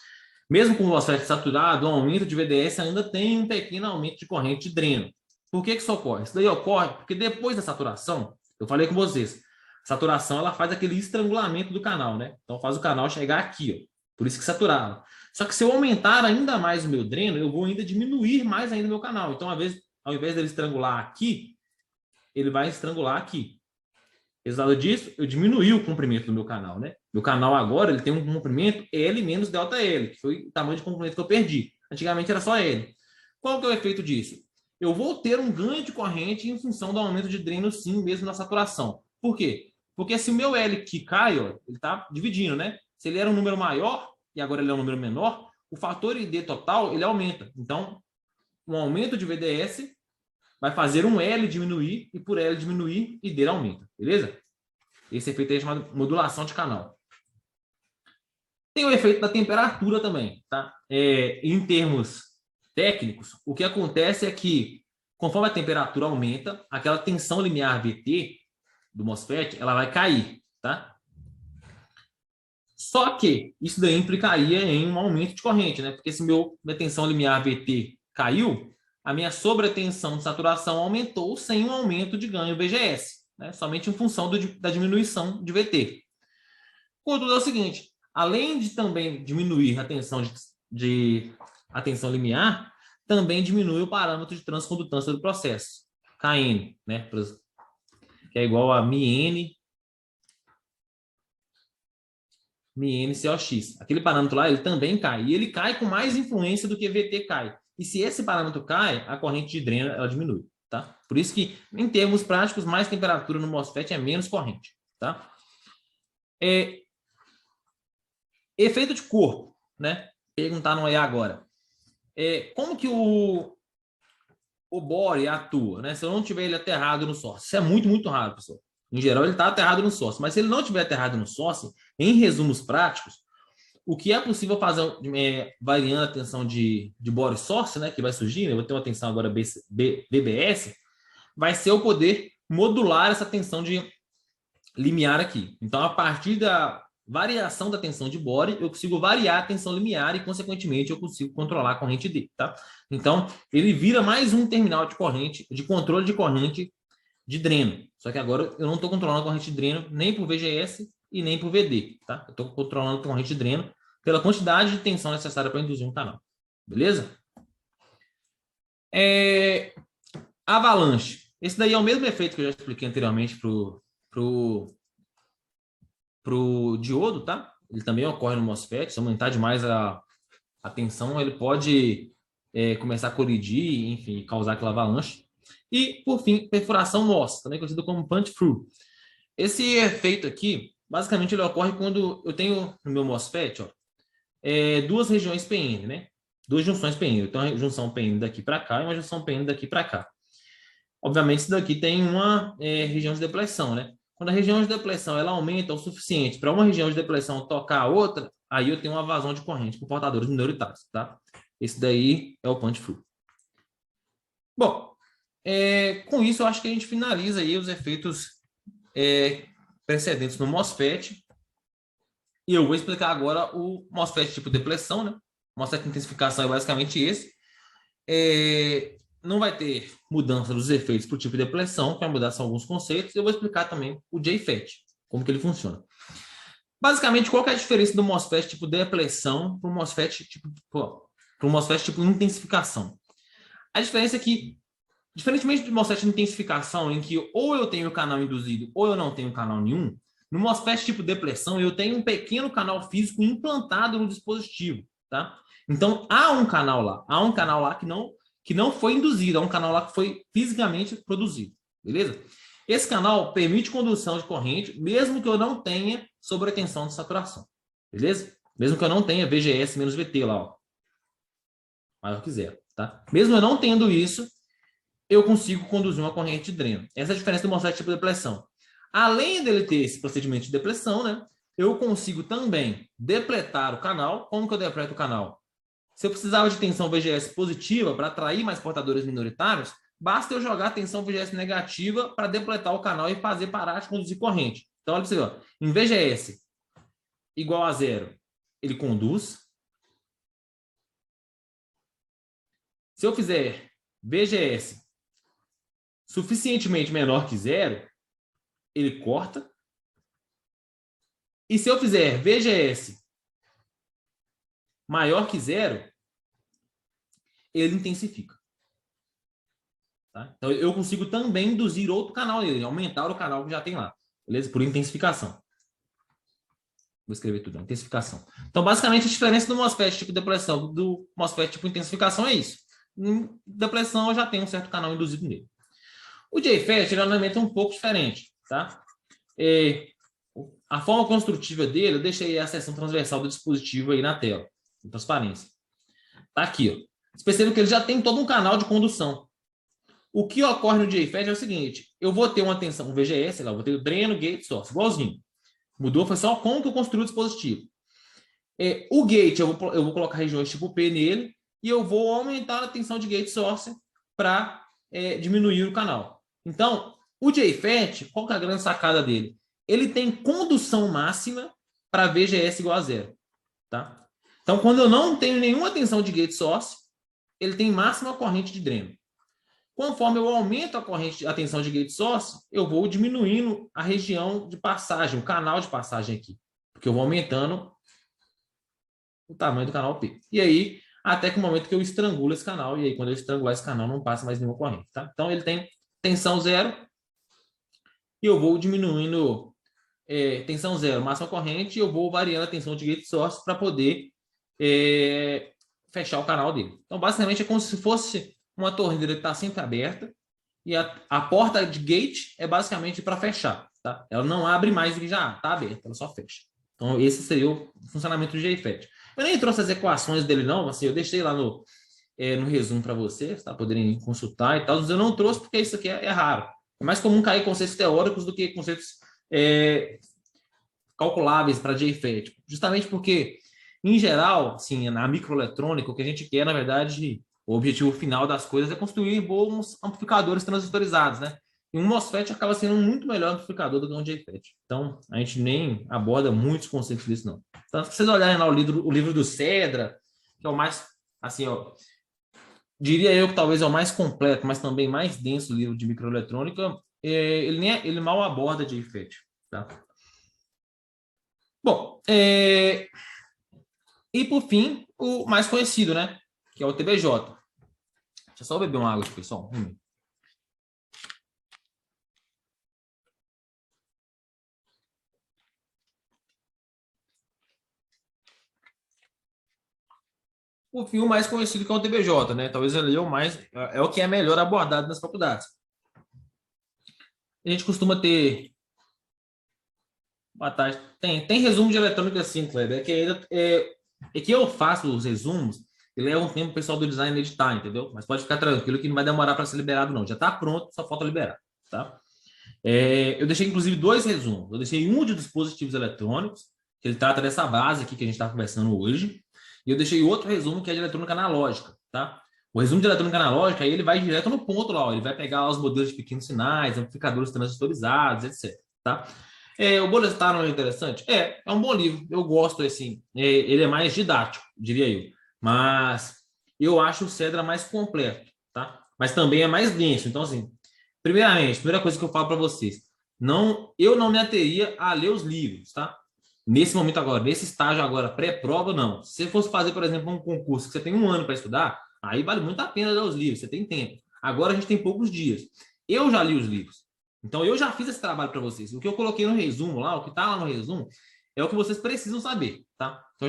Mesmo com o MOSFET saturado, o aumento de VDS ainda tem um pequeno aumento de corrente de dreno. Por que isso ocorre? Isso daí ocorre porque depois da saturação, eu falei com vocês, a saturação ela faz aquele estrangulamento do canal, né? Então faz o canal chegar aqui, ó. Por isso que saturava. Só que se eu aumentar ainda mais o meu dreno, eu vou ainda diminuir mais ainda o meu canal. Então, ao invés dele estrangular aqui, ele vai estrangular aqui. Resultado disso, eu diminuí o comprimento do meu canal, né? Meu canal agora ele tem um comprimento L menos ΔL, que foi o tamanho de comprimento que eu perdi. Antigamente era só L. Qual que é o efeito disso? Eu vou ter um ganho de corrente em função do aumento de dreno, sim, mesmo na saturação. Por quê? Porque se o meu L aqui cai, ó, ele está dividindo, né? Se ele era um número maior e agora ele é um número menor, o fator ID total ele aumenta. Então, um aumento de VDS vai fazer um L diminuir e por L diminuir, ID aumenta, beleza? Esse efeito aí é chamado modulação de canal. Tem o efeito da temperatura também, tá? Em termos técnicos, o que acontece é que, conforme a temperatura aumenta, aquela tensão limiar VT do MOSFET, ela vai cair, tá? Só que isso daí implicaria em um aumento de corrente, né? Porque se minha tensão limiar VT caiu, a minha sobretensão de saturação aumentou sem um aumento de ganho VGS, né? Somente em função da diminuição de VT. Contudo, é o seguinte, além de também diminuir a tensão a tensão limiar, também diminui o parâmetro de transcondutância do processo, Kn, né? Que é igual a μN COX. Aquele parâmetro lá, ele também cai. E ele cai com mais influência do que VT cai. E se esse parâmetro cai, a corrente de dreno ela diminui, tá? Por isso que, em termos práticos, mais temperatura no MOSFET é menos corrente, tá? Efeito de corpo, né? Perguntaram aí agora. Como que o bore atua, né? Se eu não tiver ele aterrado no source. Isso é muito, muito raro, pessoal. Em geral, ele está aterrado no source. Mas se ele não tiver aterrado no source, em resumos práticos, o que é possível fazer variando a tensão de bore source, né? Que vai surgir, né? Eu vou ter uma tensão agora BBS, vai ser eu poder modular essa tensão de limiar aqui. Então, a partir da variação da tensão de bore, eu consigo variar a tensão limiar e, consequentemente, eu consigo controlar a corrente D, tá? Então, ele vira mais um terminal de corrente, de controle de corrente de dreno. Só que agora eu não estou controlando a corrente de dreno nem por VGS e nem por VD, tá? Eu estou controlando a corrente de dreno pela quantidade de tensão necessária para induzir um canal. Beleza? Avalanche. Esse daí é o mesmo efeito que eu já expliquei anteriormente pro diodo, tá? Ele também ocorre no MOSFET. Se aumentar demais a tensão, ele pode começar a colidir, enfim, causar aquela avalanche. E, por fim, perfuração MOS, também conhecido como punch-through. Esse efeito aqui, basicamente, ele ocorre quando eu tenho no meu MOSFET, ó, duas regiões PN, né? Duas junções PN. Então, uma junção PN daqui para cá e uma junção PN daqui para cá. Obviamente, isso daqui tem uma região de depleção, né? Quando a região de depleção ela aumenta o suficiente para uma região de depleção tocar a outra, aí eu tenho uma vazão de corrente por portadores minoritários, tá? Esse daí é o punch-through. Bom, com isso eu acho que a gente finaliza aí os efeitos precedentes no MOSFET. E eu vou explicar agora o MOSFET tipo depleção, né? O MOSFET de intensificação é basicamente esse. Não vai ter mudança dos efeitos para o tipo de depleção, que vai mudar são alguns conceitos. Eu vou explicar também o JFET, como que ele funciona. Basicamente, qual que é a diferença do MOSFET tipo depleção para o MOSFET tipo intensificação? A diferença é que, diferentemente do MOSFET de intensificação, em que ou eu tenho canal induzido ou eu não tenho canal nenhum, no MOSFET tipo depleção eu tenho um pequeno canal físico implantado no dispositivo, tá? Então, há um canal lá que não que não foi induzido, é um canal lá que foi fisicamente produzido, beleza? Esse canal permite condução de corrente, mesmo que eu não tenha sobretensão de saturação, beleza? Mesmo que eu não tenha VGS menos VT lá, ó, maior que zero, tá? Mesmo eu não tendo isso, eu consigo conduzir uma corrente de dreno. Essa é a diferença do MOSFET tipo de depressão. Além dele ter esse procedimento de depressão, né, eu consigo também depletar o canal. Como que eu depleto o canal? Se eu precisava de tensão VGS positiva para atrair mais portadores minoritários, basta eu jogar tensão VGS negativa para depletar o canal e fazer parar de conduzir corrente. Então, olha para você, ó, em VGS igual a zero, ele conduz. Se eu fizer VGS suficientemente menor que zero, ele corta. E se eu fizer VGS maior que zero, ele intensifica. Tá? Então, eu consigo também induzir outro canal nele, aumentar o canal que já tem lá. Beleza? Por intensificação. Vou escrever tudo, intensificação. Então, basicamente, a diferença do MOSFET tipo depressão do MOSFET tipo intensificação é isso. Em depressão, eu já tenho um certo canal induzido nele. O JFET ele é um elemento um pouco diferente, tá? A forma construtiva dele, eu deixei a seção transversal do dispositivo aí na tela, em transparência. Tá aqui, ó. Você percebe que ele já tem todo um canal de condução. O que ocorre no JFET é o seguinte: eu vou ter uma tensão, um VGS, lá, vou ter o dreno, gate, source, igualzinho. Mudou, foi só como que eu construí o dispositivo. O gate, eu vou colocar regiões tipo P nele, e eu vou aumentar a tensão de gate source para diminuir o canal. Então, o JFET, qual que é a grande sacada dele? Ele tem condução máxima para VGS igual a zero. Tá? Então, quando eu não tenho nenhuma tensão de gate source, ele tem máxima corrente de dreno. Conforme eu aumento a tensão de gate source, eu vou diminuindo a região de passagem, o canal de passagem aqui. Porque eu vou aumentando o tamanho do canal P. E aí, até que o momento que eu estrangulo esse canal, e aí quando eu estrangular esse canal, não passa mais nenhuma corrente. Tá? Então, ele tem tensão zero, e eu vou diminuindo tensão zero, máxima corrente, e eu vou variando a tensão de gate source para poder fechar o canal dele. Então, basicamente, é como se fosse uma torneira que está sempre aberta, e a porta de gate é basicamente para fechar. Tá? Ela não abre mais do que já está aberta, ela só fecha. Então, esse seria o funcionamento do JFET. Eu nem trouxe as equações dele, não. Assim, eu deixei lá no resumo para vocês, tá? Poderem consultar e tal. Mas eu não trouxe porque isso aqui é raro. É mais comum cair conceitos teóricos do que conceitos calculáveis para JFET. Justamente porque, em geral, assim, na microeletrônica, o que a gente quer, na verdade, o objetivo final das coisas é construir bons amplificadores transistorizados, né? E um MOSFET acaba sendo um muito melhor amplificador do que um JFET. Então, a gente nem aborda muitos conceitos disso, não. Então, se vocês olharem lá o livro do Cedra, que é o mais, assim, ó, diria eu que talvez é o mais completo, mas também mais denso livro de microeletrônica, ele mal aborda JFET, tá? Bom, e por fim, o mais conhecido, né? Que é o TBJ. Deixa eu só beber uma água aqui, pessoal. Por fim, o mais conhecido que é o TBJ, né? Talvez ele é o que é melhor abordado nas faculdades. A gente costuma ter. Boa tarde. Tem resumo de eletrônica sim, Kleber. É que eu faço os resumos e leva um tempo o pessoal do design editar, entendeu? Mas pode ficar tranquilo que não vai demorar para ser liberado, não. Já está pronto, só falta liberar, tá? Eu deixei, inclusive, 2 resumos. Eu deixei um de dispositivos eletrônicos, que ele trata dessa base aqui que a gente está conversando hoje, e eu deixei outro resumo que é de eletrônica analógica, tá? O resumo de eletrônica analógica, aí ele vai direto no ponto lá, ó. Ele vai pegar os modelos de pequenos sinais, amplificadores transistorizados, etc, tá? O Boletar não é interessante? É um bom livro, eu gosto, assim, ele é mais didático, diria eu, mas eu acho o Cedra mais completo, tá? Mas também é mais denso, então, assim, primeiramente, primeira coisa que eu falo para vocês, eu não me ateria a ler os livros, tá? Nesse momento agora, nesse estágio agora, pré-prova, não. Se você fosse fazer, por exemplo, um concurso que você tem 1 ano para estudar, aí vale muito a pena ler os livros, você tem tempo. Agora a gente tem poucos dias. Eu já li os livros. Então, eu já fiz esse trabalho para vocês. O que eu coloquei no resumo lá, o que está lá no resumo, é o que vocês precisam saber, tá? Então,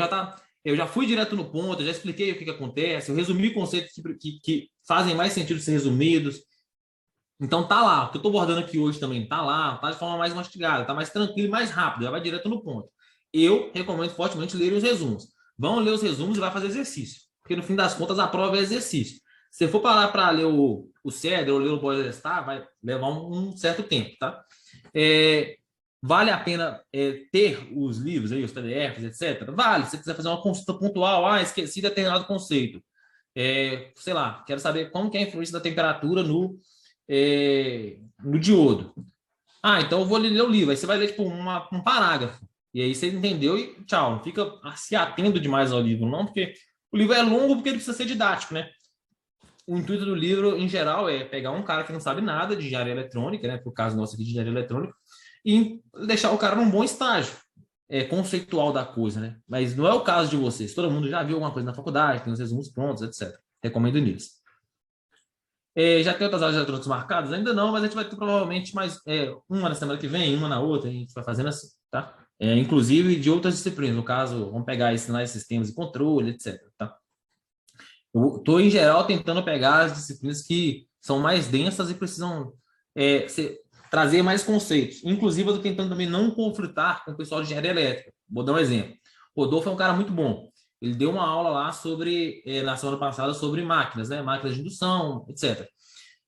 eu já fui direto no ponto, eu já expliquei o que acontece, eu resumi conceitos fazem mais sentido ser resumidos. Então tá lá, o que eu estou abordando aqui hoje também tá lá, tá de forma mais mastigada, tá mais tranquilo e mais rápido, já vai direto no ponto. Eu recomendo fortemente lerem os resumos. Vão ler os resumos e vai fazer exercício, porque no fim das contas a prova é exercício. Se for parar para ler o CEDR ou ler o Boiler-Star, vai levar um certo tempo, tá? Vale a pena ter os livros aí, os PDFs, etc. Vale, se você quiser fazer uma consulta pontual, esqueci determinado conceito. Sei lá, quero saber como que é a influência da temperatura no diodo. Então eu vou ler o livro. Aí você vai ler tipo um parágrafo. E aí você entendeu e tchau. Não fica se atendo demais ao livro, não, porque o livro é longo porque ele precisa ser didático, né? O intuito do livro, em geral, é pegar um cara que não sabe nada de engenharia eletrônica, né? Por caso nosso aqui de engenharia eletrônica, e deixar o cara num bom estágio conceitual da coisa, né? Mas não é o caso de vocês. Todo mundo já viu alguma coisa na faculdade, tem os resumos prontos, etc. Recomendo nisso. Já tem outras aulas de eletrônicos marcadas? Ainda não, mas a gente vai ter provavelmente mais uma na semana que vem, uma na outra, a gente vai fazendo assim, tá? Inclusive de outras disciplinas, no caso, vamos pegar sinais, sistemas e controle, etc, tá? Eu estou, em geral, tentando pegar as disciplinas que são mais densas e precisam trazer mais conceitos. Inclusive, eu estou tentando também não conflitar com o pessoal de engenharia elétrica. Vou dar um exemplo. O Rodolfo é um cara muito bom. Ele deu uma aula lá na semana passada, sobre máquinas, né? Máquinas de indução, etc.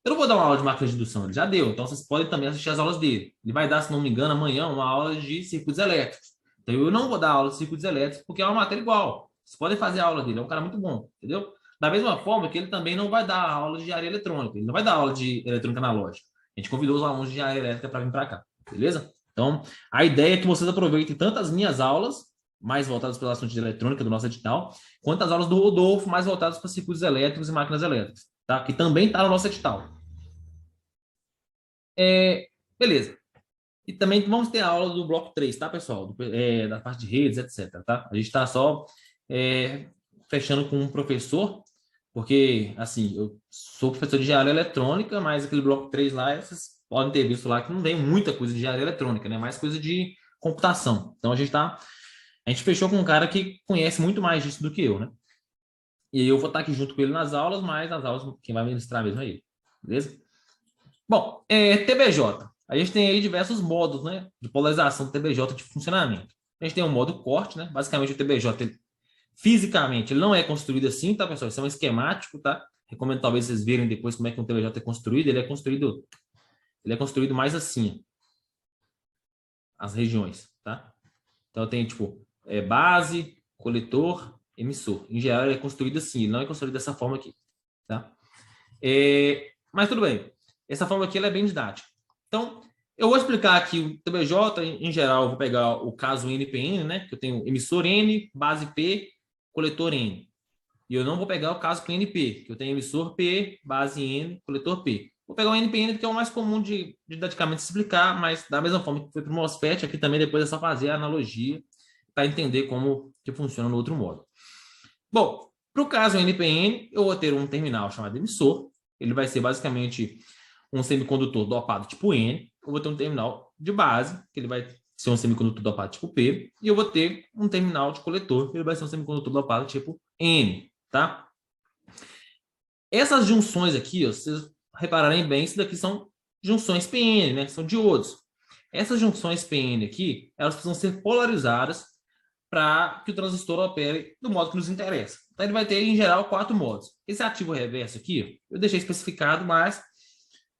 Eu não vou dar uma aula de máquinas de indução, ele já deu. Então, vocês podem também assistir as aulas dele. Ele vai dar, se não me engano, amanhã, uma aula de circuitos elétricos. Então, eu não vou dar aula de circuitos elétricos, porque é uma matéria igual. Vocês podem fazer a aula dele, é um cara muito bom, entendeu? Da mesma forma que ele também não vai dar aula de engenharia eletrônica, ele não vai dar aula de eletrônica analógica. A gente convidou os alunos de engenharia elétrica para vir para cá, beleza? Então, a ideia é que vocês aproveitem tanto as minhas aulas, mais voltadas para o assunto de eletrônica do nosso edital, quanto as aulas do Rodolfo, mais voltadas para circuitos elétricos e máquinas elétricas, tá? Que também está no nosso edital. Beleza. E também vamos ter a aula do bloco 3, tá, pessoal? Da parte de redes, etc, tá? A gente está só fechando com um professor, porque, assim, eu sou professor de engenharia eletrônica, mas aquele bloco 3 lá, vocês podem ter visto lá que não tem muita coisa de engenharia eletrônica, né? Mais coisa de computação. Então, a gente fechou com um cara que conhece muito mais disso do que eu, né? E eu vou estar aqui junto com ele nas aulas, mas nas aulas quem vai ministrar mesmo é ele, beleza? Bom, TBJ. A gente tem aí diversos modos, né, de polarização do TBJ de funcionamento. A gente tem um modo corte, né? Basicamente o TBJ, fisicamente, ele não é construído assim, tá, pessoal? Isso é um esquemático, tá? Recomendo talvez vocês verem depois como é que um TBJ é construído. Ele é construído mais assim, as regiões, tá? Então tem tipo base, coletor, emissor. Em geral ele é construído assim, ele não é construído dessa forma aqui, tá? Mas tudo bem. Essa forma aqui ela é bem didática. Então, eu vou explicar aqui o TBJ, em geral, eu vou pegar o caso NPN, né? Que eu tenho emissor N, base P, coletor N. E eu não vou pegar o caso PNP, que eu tenho emissor P, base N, coletor P. Vou pegar o NPN, que é o mais comum de didaticamente explicar, mas da mesma forma que foi para o MOSFET, aqui também depois é só fazer a analogia para entender como que funciona no outro modo. Bom, para o caso NPN, eu vou ter um terminal chamado emissor. Ele vai ser basicamente um semicondutor dopado tipo N. Eu vou ter um terminal de base, que ele vai ser um semicondutor dopado tipo P. E eu vou ter um terminal de coletor, que ele vai ser um semicondutor dopado tipo N, tá? Essas junções aqui, ó, vocês repararem bem, isso daqui são junções PN, né? São diodos. Essas junções PN aqui, elas precisam ser polarizadas para que o transistor opere do modo que nos interessa. Então, ele vai ter, em geral, 4 modos. Esse ativo reverso aqui, eu deixei especificado, mas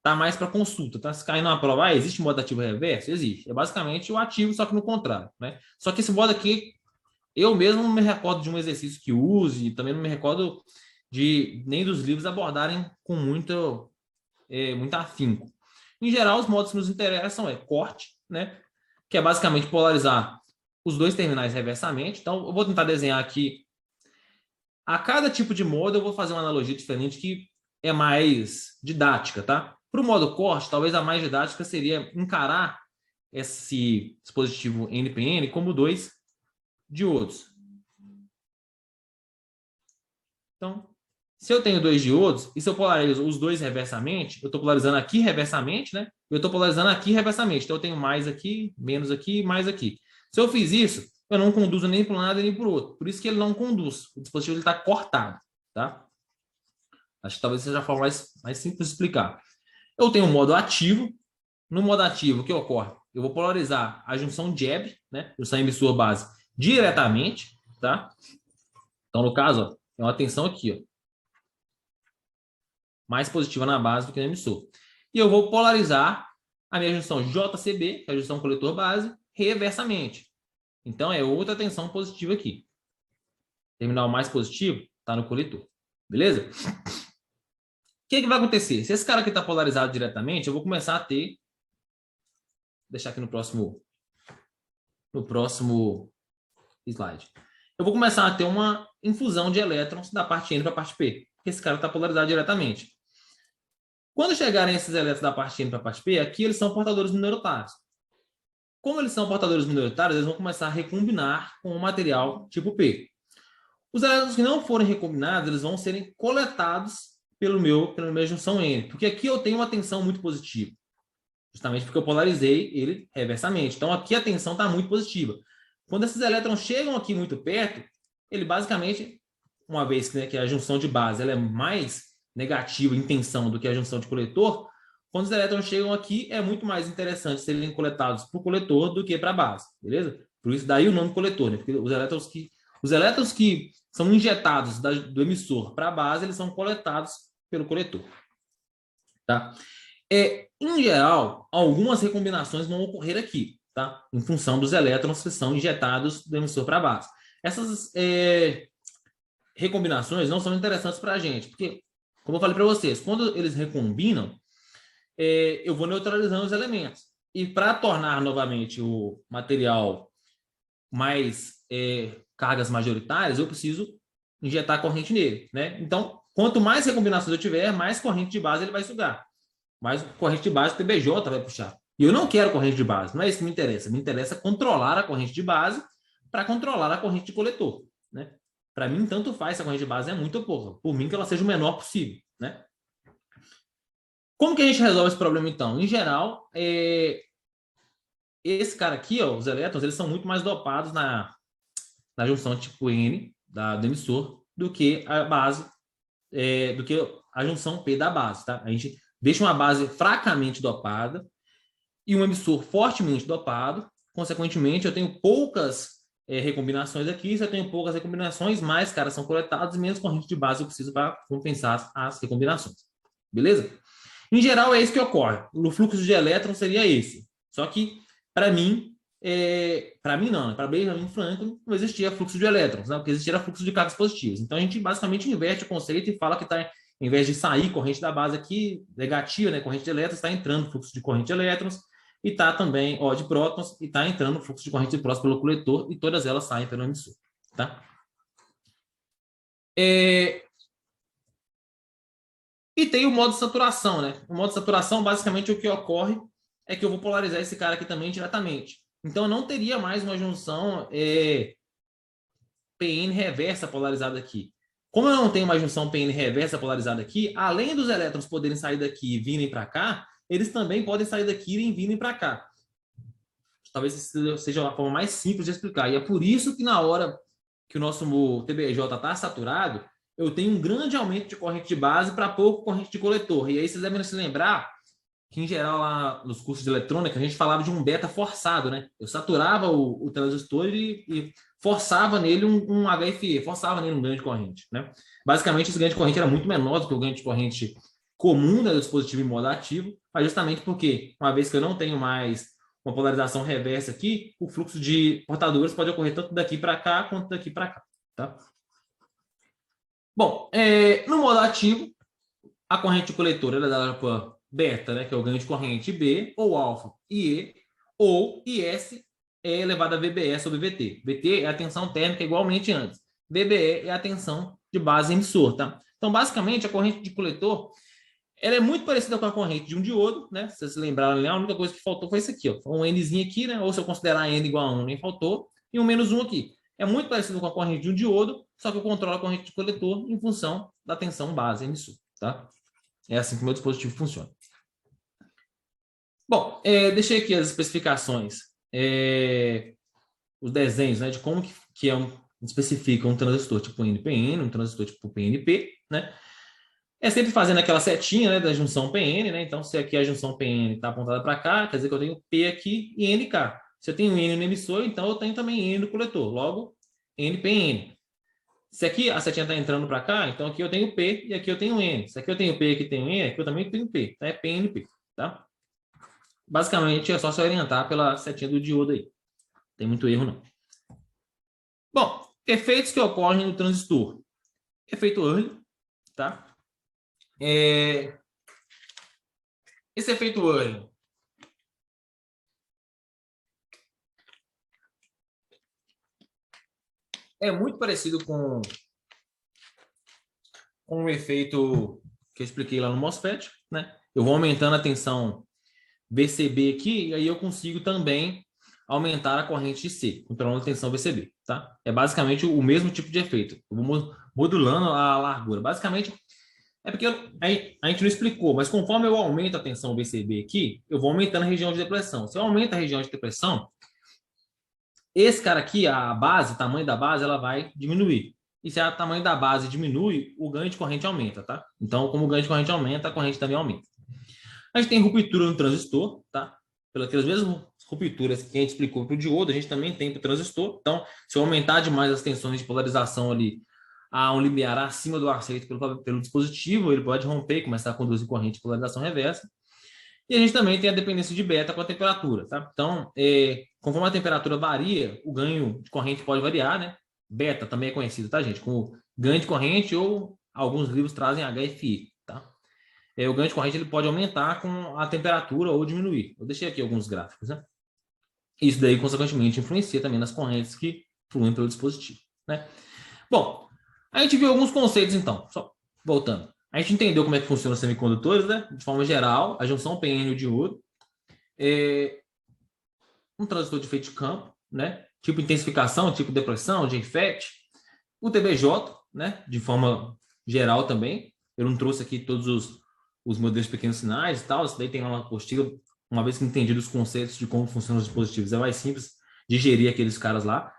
tá mais para consulta. Tá? Se cair numa prova, existe modo ativo reverso? Existe. É basicamente o ativo, só que no contrário, né? Só que esse modo aqui, eu mesmo não me recordo de um exercício que use, também não me recordo nem dos livros abordarem com muito afinco. Em geral, os modos que nos interessam é corte, né? Que é basicamente polarizar os dois terminais reversamente. Então, eu vou tentar desenhar aqui. A cada tipo de modo, eu vou fazer uma analogia diferente que é mais didática, tá? Para o modo corte, talvez a mais didática seria encarar esse dispositivo NPN como 2 diodos. Então, se eu tenho 2 diodos, e se eu polarizo os dois reversamente, eu estou polarizando aqui reversamente, né? Eu estou polarizando aqui reversamente. Então, eu tenho mais aqui, menos aqui, mais aqui. Se eu fiz isso, eu não conduzo nem para um lado nem para o outro. Por isso que ele não conduz. O dispositivo está cortado, tá? Acho que talvez seja a forma mais simples de explicar. Eu tenho um modo ativo. No modo ativo, o que ocorre? Eu vou polarizar a junção jab, né? Junção emissor base, diretamente, tá? Então, no caso, ó, tem uma tensão aqui, ó, mais positiva na base do que no emissor. E eu vou polarizar a minha junção JCB, que é a junção coletor base, reversamente. Então, é outra tensão positiva aqui. Terminal mais positivo está no coletor. Beleza? O que vai acontecer? Se esse cara aqui está polarizado diretamente, eu vou começar a ter... Vou deixar aqui no próximo slide. Eu vou começar a ter uma infusão de elétrons da parte N para a parte P, porque esse cara está polarizado diretamente. Quando chegarem esses elétrons da parte N para a parte P, aqui eles são portadores minoritários. Como eles são portadores minoritários, eles vão começar a recombinar com o material tipo P. Os elétrons que não forem recombinados, eles vão serem coletados pela minha junção N, porque aqui eu tenho uma tensão muito positiva, justamente porque eu polarizei ele reversamente. Então aqui a tensão está muito positiva. Quando esses elétrons chegam aqui muito perto, ele basicamente, uma vez que a junção de base ela é mais negativa em tensão do que a junção de coletor, quando os elétrons chegam aqui, é muito mais interessante serem coletados para o coletor do que para a base, beleza? Por isso daí o nome coletor, né? Porque os elétrons que são injetados do emissor para a base, eles são coletados pelo coletor, tá? Em geral, algumas recombinações vão ocorrer aqui, tá? Em função dos elétrons que são injetados do emissor para a base. Essas recombinações não são interessantes para a gente, porque, como eu falei para vocês, quando eles recombinam, eu vou neutralizando os elementos. E para tornar novamente o material mais cargas majoritárias, eu preciso injetar corrente nele, né? Então, quanto mais recombinações eu tiver, mais corrente de base ele vai sugar. Mais corrente de base o TBJ vai puxar. E eu não quero corrente de base, não é isso que me interessa. Me interessa controlar a corrente de base para controlar a corrente de coletor, né? Para mim, tanto faz se a corrente de base é muito ou pouca. Por mim, que ela seja o menor possível, né? Como que a gente resolve esse problema, então? Em geral, esse cara aqui, ó, os elétrons, eles são muito mais dopados na junção tipo N do emissor do que a base, do que a junção P da base, tá? A gente deixa uma base fracamente dopada e um emissor fortemente dopado. Consequentemente, eu tenho poucas recombinações aqui. Se eu tenho poucas recombinações, mais caras são coletados e menos corrente de base eu preciso para compensar as recombinações. Beleza? Em geral, é isso que ocorre. O fluxo de elétrons seria esse. Só que, para mim não, para Benjamin Franklin não existia fluxo de elétrons, né? Porque existia fluxo de cargas positivas. Então, a gente basicamente inverte o conceito e fala que está, em vez de sair corrente da base aqui, negativa, né, corrente de elétrons, está entrando fluxo de corrente de elétrons, e está também de prótons, e está entrando fluxo de corrente de prótons pelo coletor, e todas elas saem pelo emissor. Tá? E tem o modo de saturação, né? O modo de saturação, basicamente, o que ocorre é que eu vou polarizar esse cara aqui também diretamente. Então, eu não teria mais uma junção PN reversa polarizada aqui. Como eu não tenho uma junção PN reversa polarizada aqui, além dos elétrons poderem sair daqui e virem para cá, eles também podem sair daqui e virem para cá. Talvez seja a forma mais simples de explicar. E é por isso que na hora que o nosso TBJ está saturado, eu tenho um grande aumento de corrente de base para pouco corrente de coletor. E aí vocês devem se lembrar que, em geral, lá nos cursos de eletrônica, a gente falava de um beta forçado, né? Eu saturava o transistor e forçava nele um HFE, forçava nele um ganho de corrente, né? Basicamente, esse ganho de corrente era muito menor do que o ganho de corrente comum do dispositivo em modo ativo, mas justamente porque, uma vez que eu não tenho mais uma polarização reversa aqui, o fluxo de portadores pode ocorrer tanto daqui para cá quanto daqui para cá, tá? Bom, no modo ativo, a corrente coletora é dada por beta, né, que é o ganho de corrente B, ou alfa, IE, ou IS é elevado a VBE sobre VT. VT é a tensão térmica igualmente antes. VBE é a tensão de base emissor, tá? Então, basicamente, a corrente de coletor ela é muito parecida com a corrente de um diodo, né? Se vocês se lembrarem, a única coisa que faltou foi isso aqui, ó. Um Nzinho aqui, né? Ou se eu considerar N igual a 1, nem faltou. E um menos 1 aqui. É muito parecido com a corrente de um diodo, só que eu controlo a corrente de coletor em função da tensão base emissor, tá? É assim que o meu dispositivo funciona. Bom, deixei aqui as especificações, os desenhos, né? De como especifica um transistor tipo NPN, um transistor tipo PNP, né? É sempre fazendo aquela setinha, né, da junção PN, né? Então, se aqui a junção PN está apontada para cá, quer dizer que eu tenho P aqui e N cá. Se eu tenho N no emissor, então eu tenho também N no coletor. Logo, NPN. Se aqui a setinha está entrando para cá, então aqui eu tenho P e aqui eu tenho N. Se aqui eu tenho P e aqui tenho N, aqui eu também tenho P. Então é PNP, tá? Basicamente é só se orientar pela setinha do diodo aí. Não tem muito erro, não. Bom, efeitos que ocorrem no transistor. Efeito Early, tá? Esse efeito Early é muito parecido com o efeito que eu expliquei lá no MOSFET, né? Eu vou aumentando a tensão VCB aqui, e aí eu consigo também aumentar a corrente de C, controlando a tensão VCB, tá? É basicamente o mesmo tipo de efeito. Eu vou modulando a largura. Basicamente, é porque a gente não explicou, mas conforme eu aumento a tensão VCB aqui, eu vou aumentando a região de depressão. Se eu aumento a região de depressão, esse cara aqui, a base, o tamanho da base, ela vai diminuir. E se o tamanho da base diminui, o ganho de corrente aumenta, tá? Então, como o ganho de corrente aumenta, a corrente também aumenta. A gente tem ruptura no transistor, tá? Pelas mesmas rupturas que a gente explicou para o diodo, a gente também tem para o transistor. Então, se eu aumentar demais as tensões de polarização ali a um limiar acima do aceito pelo dispositivo, ele pode romper e começar a conduzir corrente de polarização reversa. E a gente também tem a dependência de beta com a temperatura, tá? Então, conforme a temperatura varia, o ganho de corrente pode variar, né? Beta também é conhecido, tá, gente? Como ganho de corrente, ou alguns livros trazem HFI, tá? O ganho de corrente ele pode aumentar com a temperatura ou diminuir. Eu deixei aqui alguns gráficos, né? Isso daí, consequentemente, influencia também nas correntes que fluem pelo dispositivo, né? Bom, a gente viu alguns conceitos, então. Só voltando. A gente entendeu como é que funcionam os semicondutores, né? De forma geral, a junção PN e o diodo. Um transistor de efeito de campo, né? Tipo intensificação, tipo depressão, JFET. O TBJ, né? De forma geral também. Eu não trouxe aqui todos os modelos de pequenos sinais e tal. Isso daí tem lá uma apostila. Uma vez que entendido os conceitos de como funcionam os dispositivos, é mais simples digerir aqueles caras lá.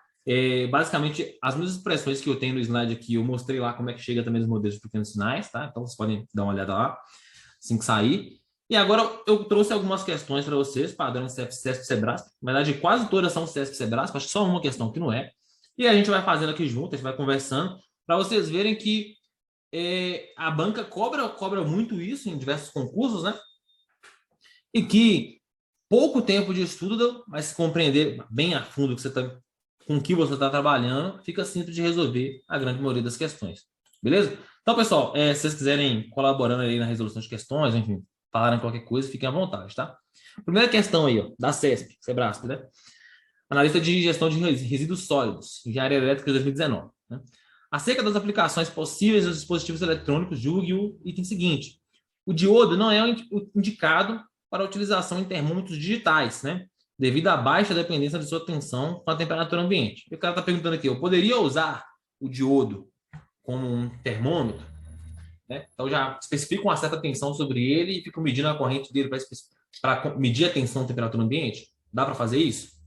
Basicamente, as mesmas expressões que eu tenho no slide aqui, eu mostrei lá como é que chega também os modelos de pequenos sinais, tá? Então, vocês podem dar uma olhada lá, assim que sair. E agora, eu trouxe algumas questões para vocês, padrão CESP-Sebrasp. Na verdade, quase todas são CESP-Sebrasp, acho que só uma questão que não é. E a gente vai fazendo aqui junto, a gente vai conversando, para vocês verem que a banca cobra muito isso em diversos concursos, né? E que pouco tempo de estudo, mas se compreender bem a fundo com o que você está trabalhando, fica simples de resolver a grande maioria das questões. Beleza? Então, pessoal, se vocês quiserem colaborando aí na resolução de questões, enfim, falarem qualquer coisa, fiquem à vontade, tá? Primeira questão aí, ó, da CESP, Sebrasp, né? Analista de gestão de resíduos sólidos, engenharia elétrica de 2019. Né? Acerca das aplicações possíveis dos dispositivos eletrônicos, julgue o item seguinte. O diodo não é indicado para a utilização em termômetros digitais, né? Devido à baixa dependência de sua tensão com a temperatura ambiente. E o cara está perguntando aqui, eu poderia usar o diodo como um termômetro? Né? Então já especifica uma certa tensão sobre ele e fica medindo a corrente dele para medir a tensão e temperatura ambiente? Dá para fazer isso?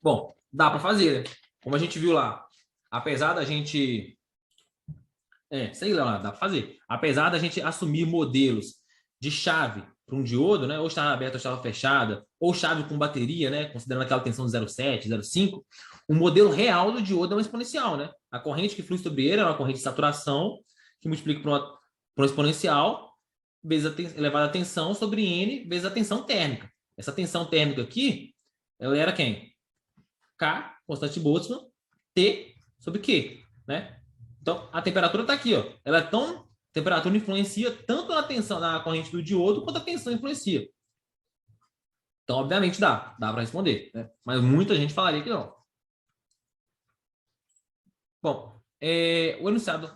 Bom, dá para fazer, né? Como a gente viu lá, apesar da gente... sei lá, dá para fazer. Apesar da gente assumir modelos de chave para um diodo, né? Ou chave aberta ou chave fechada, ou chave com bateria, né? Considerando aquela tensão de 0,7, 0,5, o modelo real do diodo é uma exponencial, né? A corrente que flui sobre ele é uma corrente de saturação que multiplica por uma exponencial vezes elevada a tensão sobre N vezes a tensão térmica. Essa tensão térmica aqui, ela era quem? K, constante de Boltzmann, T sobre Q, né? Então, a temperatura está aqui, ó. Ela é tão... A temperatura influencia tanto na tensão da corrente do diodo quanto a tensão influencia. Então, obviamente, dá para responder, né? Mas muita gente falaria que não. Bom, o enunciado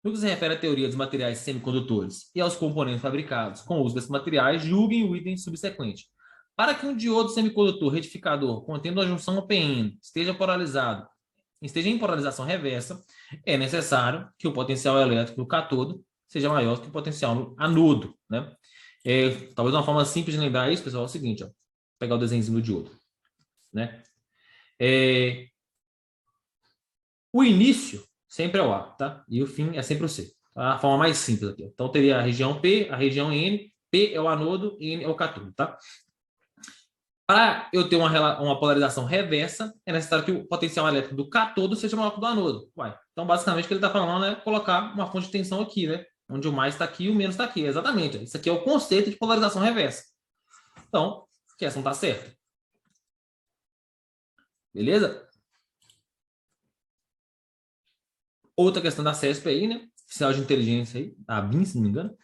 no que se refere à teoria dos materiais semicondutores e aos componentes fabricados com o uso desses materiais, julguem o item subsequente. Para que um diodo semicondutor retificador contendo a junção PN esteja em polarização reversa, é necessário que o potencial elétrico do cátodo seja maior que o potencial no anodo, né? Talvez uma forma simples de lembrar isso, pessoal, é o seguinte, ó, vou pegar o desenho do diodo, né? O início sempre é o A, tá? E o fim é sempre o C. Tá? A forma mais simples aqui. Então, teria a região P, a região N, P é o anodo e N é o cátodo, tá? Para eu ter uma polarização reversa, é necessário que o potencial elétrico do cátodo seja maior que o do anodo. Uai. Então, basicamente, o que ele está falando é colocar uma fonte de tensão aqui, né? Onde o mais está aqui e o menos está aqui. Exatamente. Isso aqui é o conceito de polarização reversa. Então, a questão está certa. Beleza? Outra questão da CESP aí, né? Oficial de inteligência aí, a BIM, se não me engano,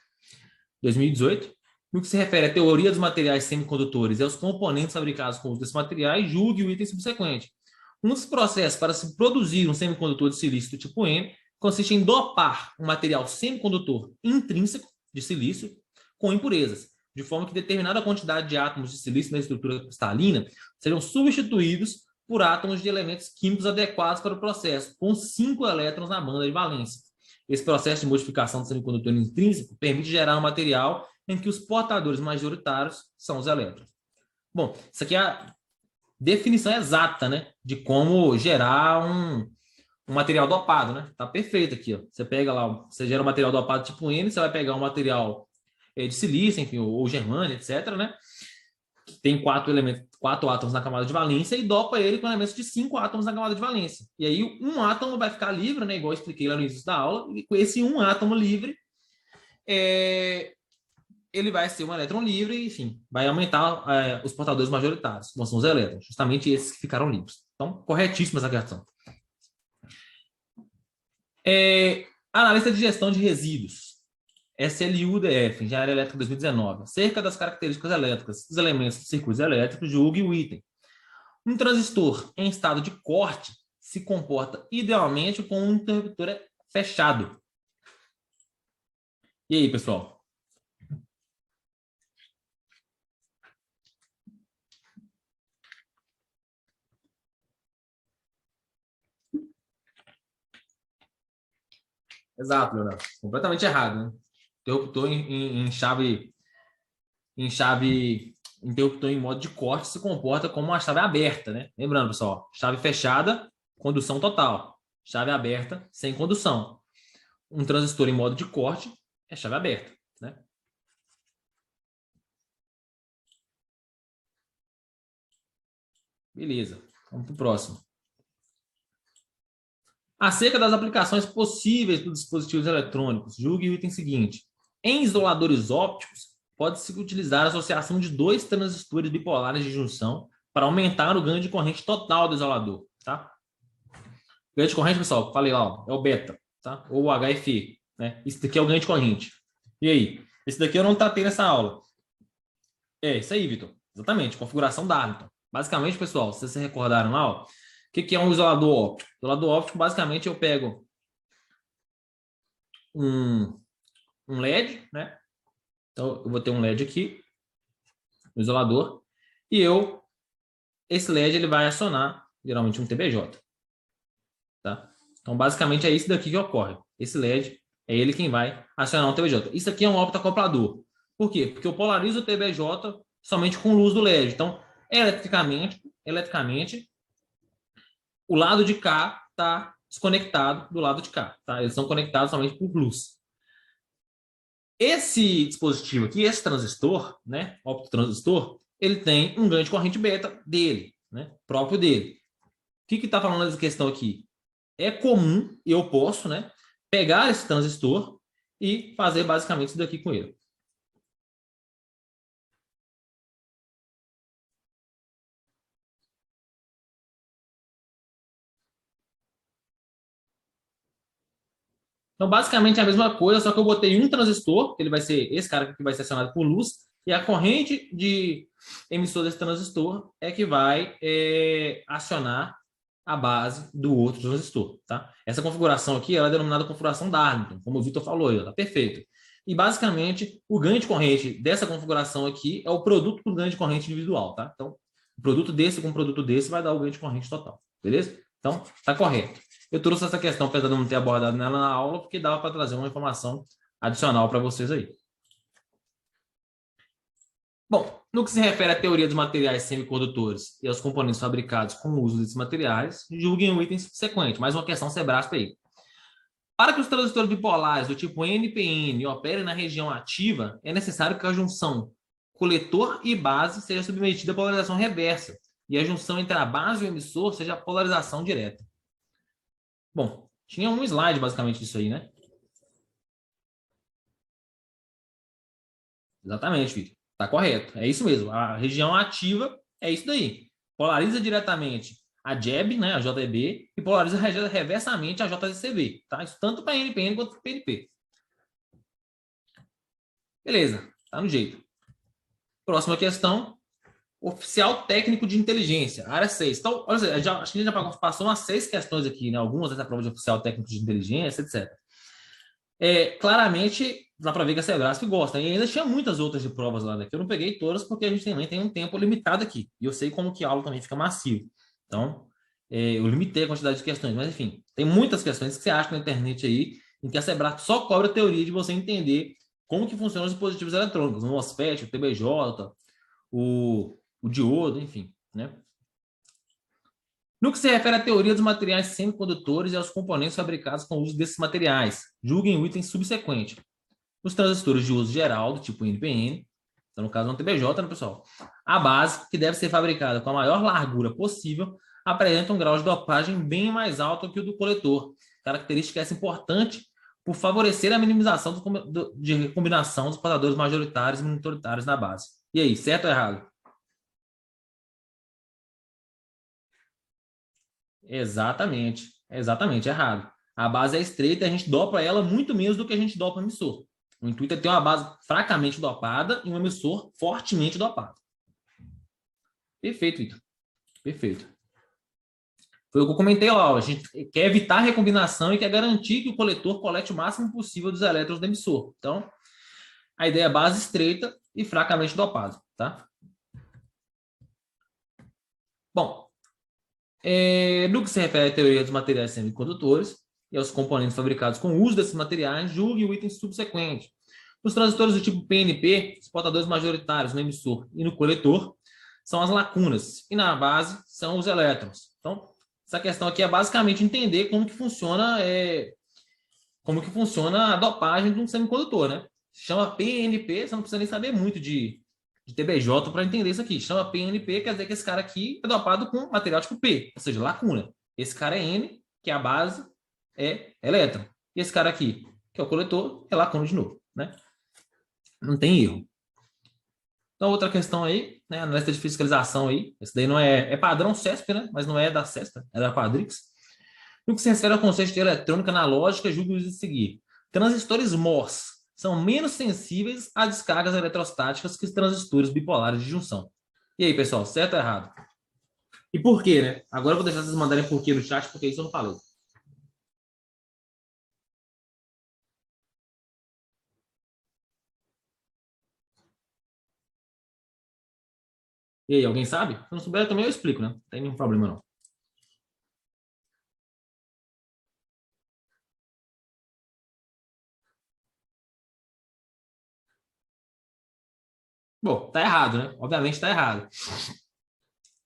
2018. No que se refere à teoria dos materiais semicondutores e aos componentes fabricados com desses materiais, julgue o item subsequente. Um dos processos para se produzir um semicondutor de silício do tipo N consiste em dopar um material semicondutor intrínseco de silício com impurezas, de forma que determinada quantidade de átomos de silício na estrutura cristalina sejam substituídos por átomos de elementos químicos adequados para o processo, com 5 elétrons na banda de valência. Esse processo de modificação do semicondutor intrínseco permite gerar um material em que os portadores majoritários são os elétrons. Bom, isso aqui é a definição exata, né, de como gerar um material dopado, né? Tá perfeito aqui, ó. Você pega lá, você gera um material dopado tipo N, você vai pegar um material de silício, enfim, ou germânio, etc., né? Tem 4 átomos na camada de valência e dopa ele com elementos de 5 átomos na camada de valência. E aí um átomo vai ficar livre, né? Igual eu expliquei lá no início da aula, e com esse um átomo livre, ele vai ser um elétron livre, enfim, vai aumentar os portadores majoritários, que são os elétrons, justamente esses que ficaram livres. Então, corretíssima essa questão. Analista de gestão de resíduos. SLUDF, Engenharia Elétrica 2019. Acerca das características elétricas dos elementos dos circuitos elétricos, julgue o item. Um transistor em estado de corte se comporta idealmente com um interruptor fechado. E aí, pessoal? Exato, Leonardo. Completamente errado, né? Interruptor interruptor em modo de corte se comporta como uma chave aberta, né? Lembrando, pessoal, chave fechada, condução total. Chave aberta, sem condução. Um transistor em modo de corte é chave aberta, né? Beleza, vamos para o próximo. Acerca das aplicações possíveis dos dispositivos eletrônicos, julgue o item seguinte. Em isoladores ópticos, pode-se utilizar a associação de 2 transistores bipolares de junção para aumentar o ganho de corrente total do isolador, tá? Ganho de corrente, pessoal, falei lá, ó, é o beta, tá? Ou o HFE, né? Esse daqui é o ganho de corrente. E aí? Esse daqui eu não tratei nessa aula. É, isso aí, Vitor. Exatamente, configuração Darlington. Basicamente, pessoal, se vocês se recordaram lá, ó, o que é um isolador óptico? Isolador óptico, basicamente, eu pego um LED, né? Então, eu vou ter um LED aqui, no isolador, e esse LED ele vai acionar, geralmente, um TBJ. Tá? Então, basicamente, é isso daqui que ocorre. Esse LED é ele quem vai acionar um TBJ. Isso aqui é um optacoplador. Por quê? Porque eu polarizo o TBJ somente com luz do LED. Então, eletricamente, o lado de cá está desconectado do lado de cá. Tá? Eles são conectados somente por luz. Esse dispositivo aqui, esse transistor, né, optotransistor, ele tem um ganho de corrente beta dele, né, próprio dele. O que está falando dessa questão aqui? É comum, eu posso, né, pegar esse transistor e fazer basicamente isso daqui com ele. Então, basicamente é a mesma coisa, só que eu botei um transistor, que ele vai ser esse cara que vai ser acionado por luz, e a corrente de emissor desse transistor é que vai acionar a base do outro transistor, tá? Essa configuração aqui ela é denominada configuração Darlington, como o Vitor falou, ela tá perfeito. E basicamente o ganho de corrente dessa configuração aqui é o produto do ganho de corrente individual, tá? Então, o produto desse com o produto desse vai dar o ganho de corrente total, beleza? Então, tá correto. Eu trouxe essa questão, apesar de não ter abordado nela na aula, porque dava para trazer uma informação adicional para vocês aí. Bom, no que se refere à teoria dos materiais semicondutores e aos componentes fabricados com o uso desses materiais, julguem o item subsequente. Mais uma questão Sebrasp aí. Para que os transistores bipolares do tipo NPN operem na região ativa, é necessário que a junção coletor e base seja submetida à polarização reversa e a junção entre a base e o emissor seja a polarização direta. Bom, tinha um slide basicamente disso aí, né? Exatamente, Vitor. Está correto. É isso mesmo. A região ativa é isso daí. Polariza diretamente a JEB, né, a JEB, e polariza reversamente a JCB. Tá? Isso tanto para NPN quanto para PNP. Beleza, tá no jeito. Próxima questão. Oficial técnico de inteligência, área 6. Então, olha, acho que a gente já passou umas 6 questões aqui, né? Algumas dessa prova de oficial técnico de inteligência, etc. Claramente, dá para ver que a Cebrasp gosta. E ainda tinha muitas outras de provas lá, né? Que eu não peguei todas porque a gente também tem um tempo limitado aqui. E eu sei como que a aula também fica massiva. Então, eu limitei a quantidade de questões. Mas, enfim, tem muitas questões que você acha na internet aí, em que a Cebrasp só cobra a teoria de você entender como que funcionam os dispositivos eletrônicos, o MOSFET, o TBJ, o diodo, enfim, né? No que se refere à teoria dos materiais semicondutores e aos componentes fabricados com o uso desses materiais, julguem o item subsequente. Os transistores de uso geral, do tipo NPN, então no caso é um TBJ, né, pessoal? A base, que deve ser fabricada com a maior largura possível, apresenta um grau de dopagem bem mais alto que o do coletor. Característica essa importante por favorecer a minimização de recombinação dos portadores majoritários e minoritários na base. E aí, certo ou errado? Exatamente. Exatamente, errado. A base é estreita e a gente dopa ela muito menos do que a gente dopa o emissor. O intuito é ter uma base fracamente dopada e um emissor fortemente dopado. Perfeito, Vitor. Perfeito. Foi o que eu comentei lá. A gente quer evitar a recombinação e quer garantir que o coletor colete o máximo possível dos elétrons do emissor. Então, a ideia é base estreita e fracamente dopado, tá? Bom, no que se refere à teoria dos materiais semicondutores e aos componentes fabricados com o uso desses materiais, julgue o item subsequente. Nos transistores do tipo PNP, os portadores majoritários no emissor e no coletor são as lacunas, e na base são os elétrons. Então, essa questão aqui é basicamente entender como que funciona a dopagem de um semicondutor, né? Chama PNP, você não precisa nem saber muito de TBJ para entender isso aqui. Chama PNP, quer dizer que esse cara aqui é dopado com material tipo P, ou seja, lacuna. Esse cara é N, que é a base, é elétron. E esse cara aqui, que é o coletor, é lacuna de novo, né? Não tem erro. Então, outra questão aí, né, a lista de fiscalização aí, esse daí não é padrão CESP, né, mas não é da CESP, é da Quadrix. No que se refere ao conceito de eletrônica analógica, julgo o seguir. Transistores MOS são menos sensíveis a descargas eletrostáticas que os transistores bipolares de junção. E aí, pessoal, certo ou errado? E por quê, né? Agora eu vou deixar vocês mandarem por quê no chat, porque isso eu não falei. E aí, alguém sabe? Se não souber, também eu explico, né? Não tem nenhum problema, não. Bom, tá errado, né? Obviamente tá errado.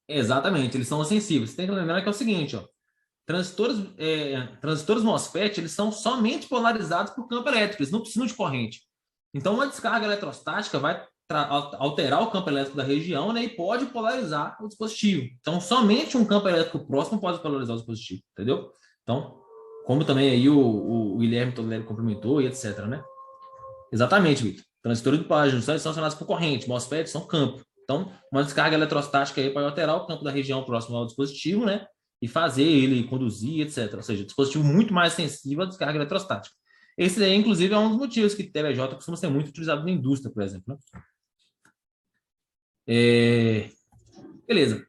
Exatamente, eles são sensíveis. Você tem que lembrar que é o seguinte, ó. Transistores MOSFET, eles são somente polarizados por campo elétrico, eles não precisam de corrente. Então, uma descarga eletrostática vai alterar o campo elétrico da região, né, e pode polarizar o dispositivo. Então, somente um campo elétrico próximo pode polarizar o dispositivo, entendeu? Então, como também aí o Guilherme Toledo complementou e etc, né? Exatamente, Vitor. Transistores de plasma são acionados por corrente, MOSFET são campo. Então, uma descarga eletrostática aí pode alterar o campo da região próxima ao dispositivo, né? E fazer ele conduzir, etc. Ou seja, dispositivo muito mais sensível à descarga eletrostática. Esse aí, inclusive, é um dos motivos que TBJ costuma ser muito utilizado na indústria, por exemplo. Né? Beleza.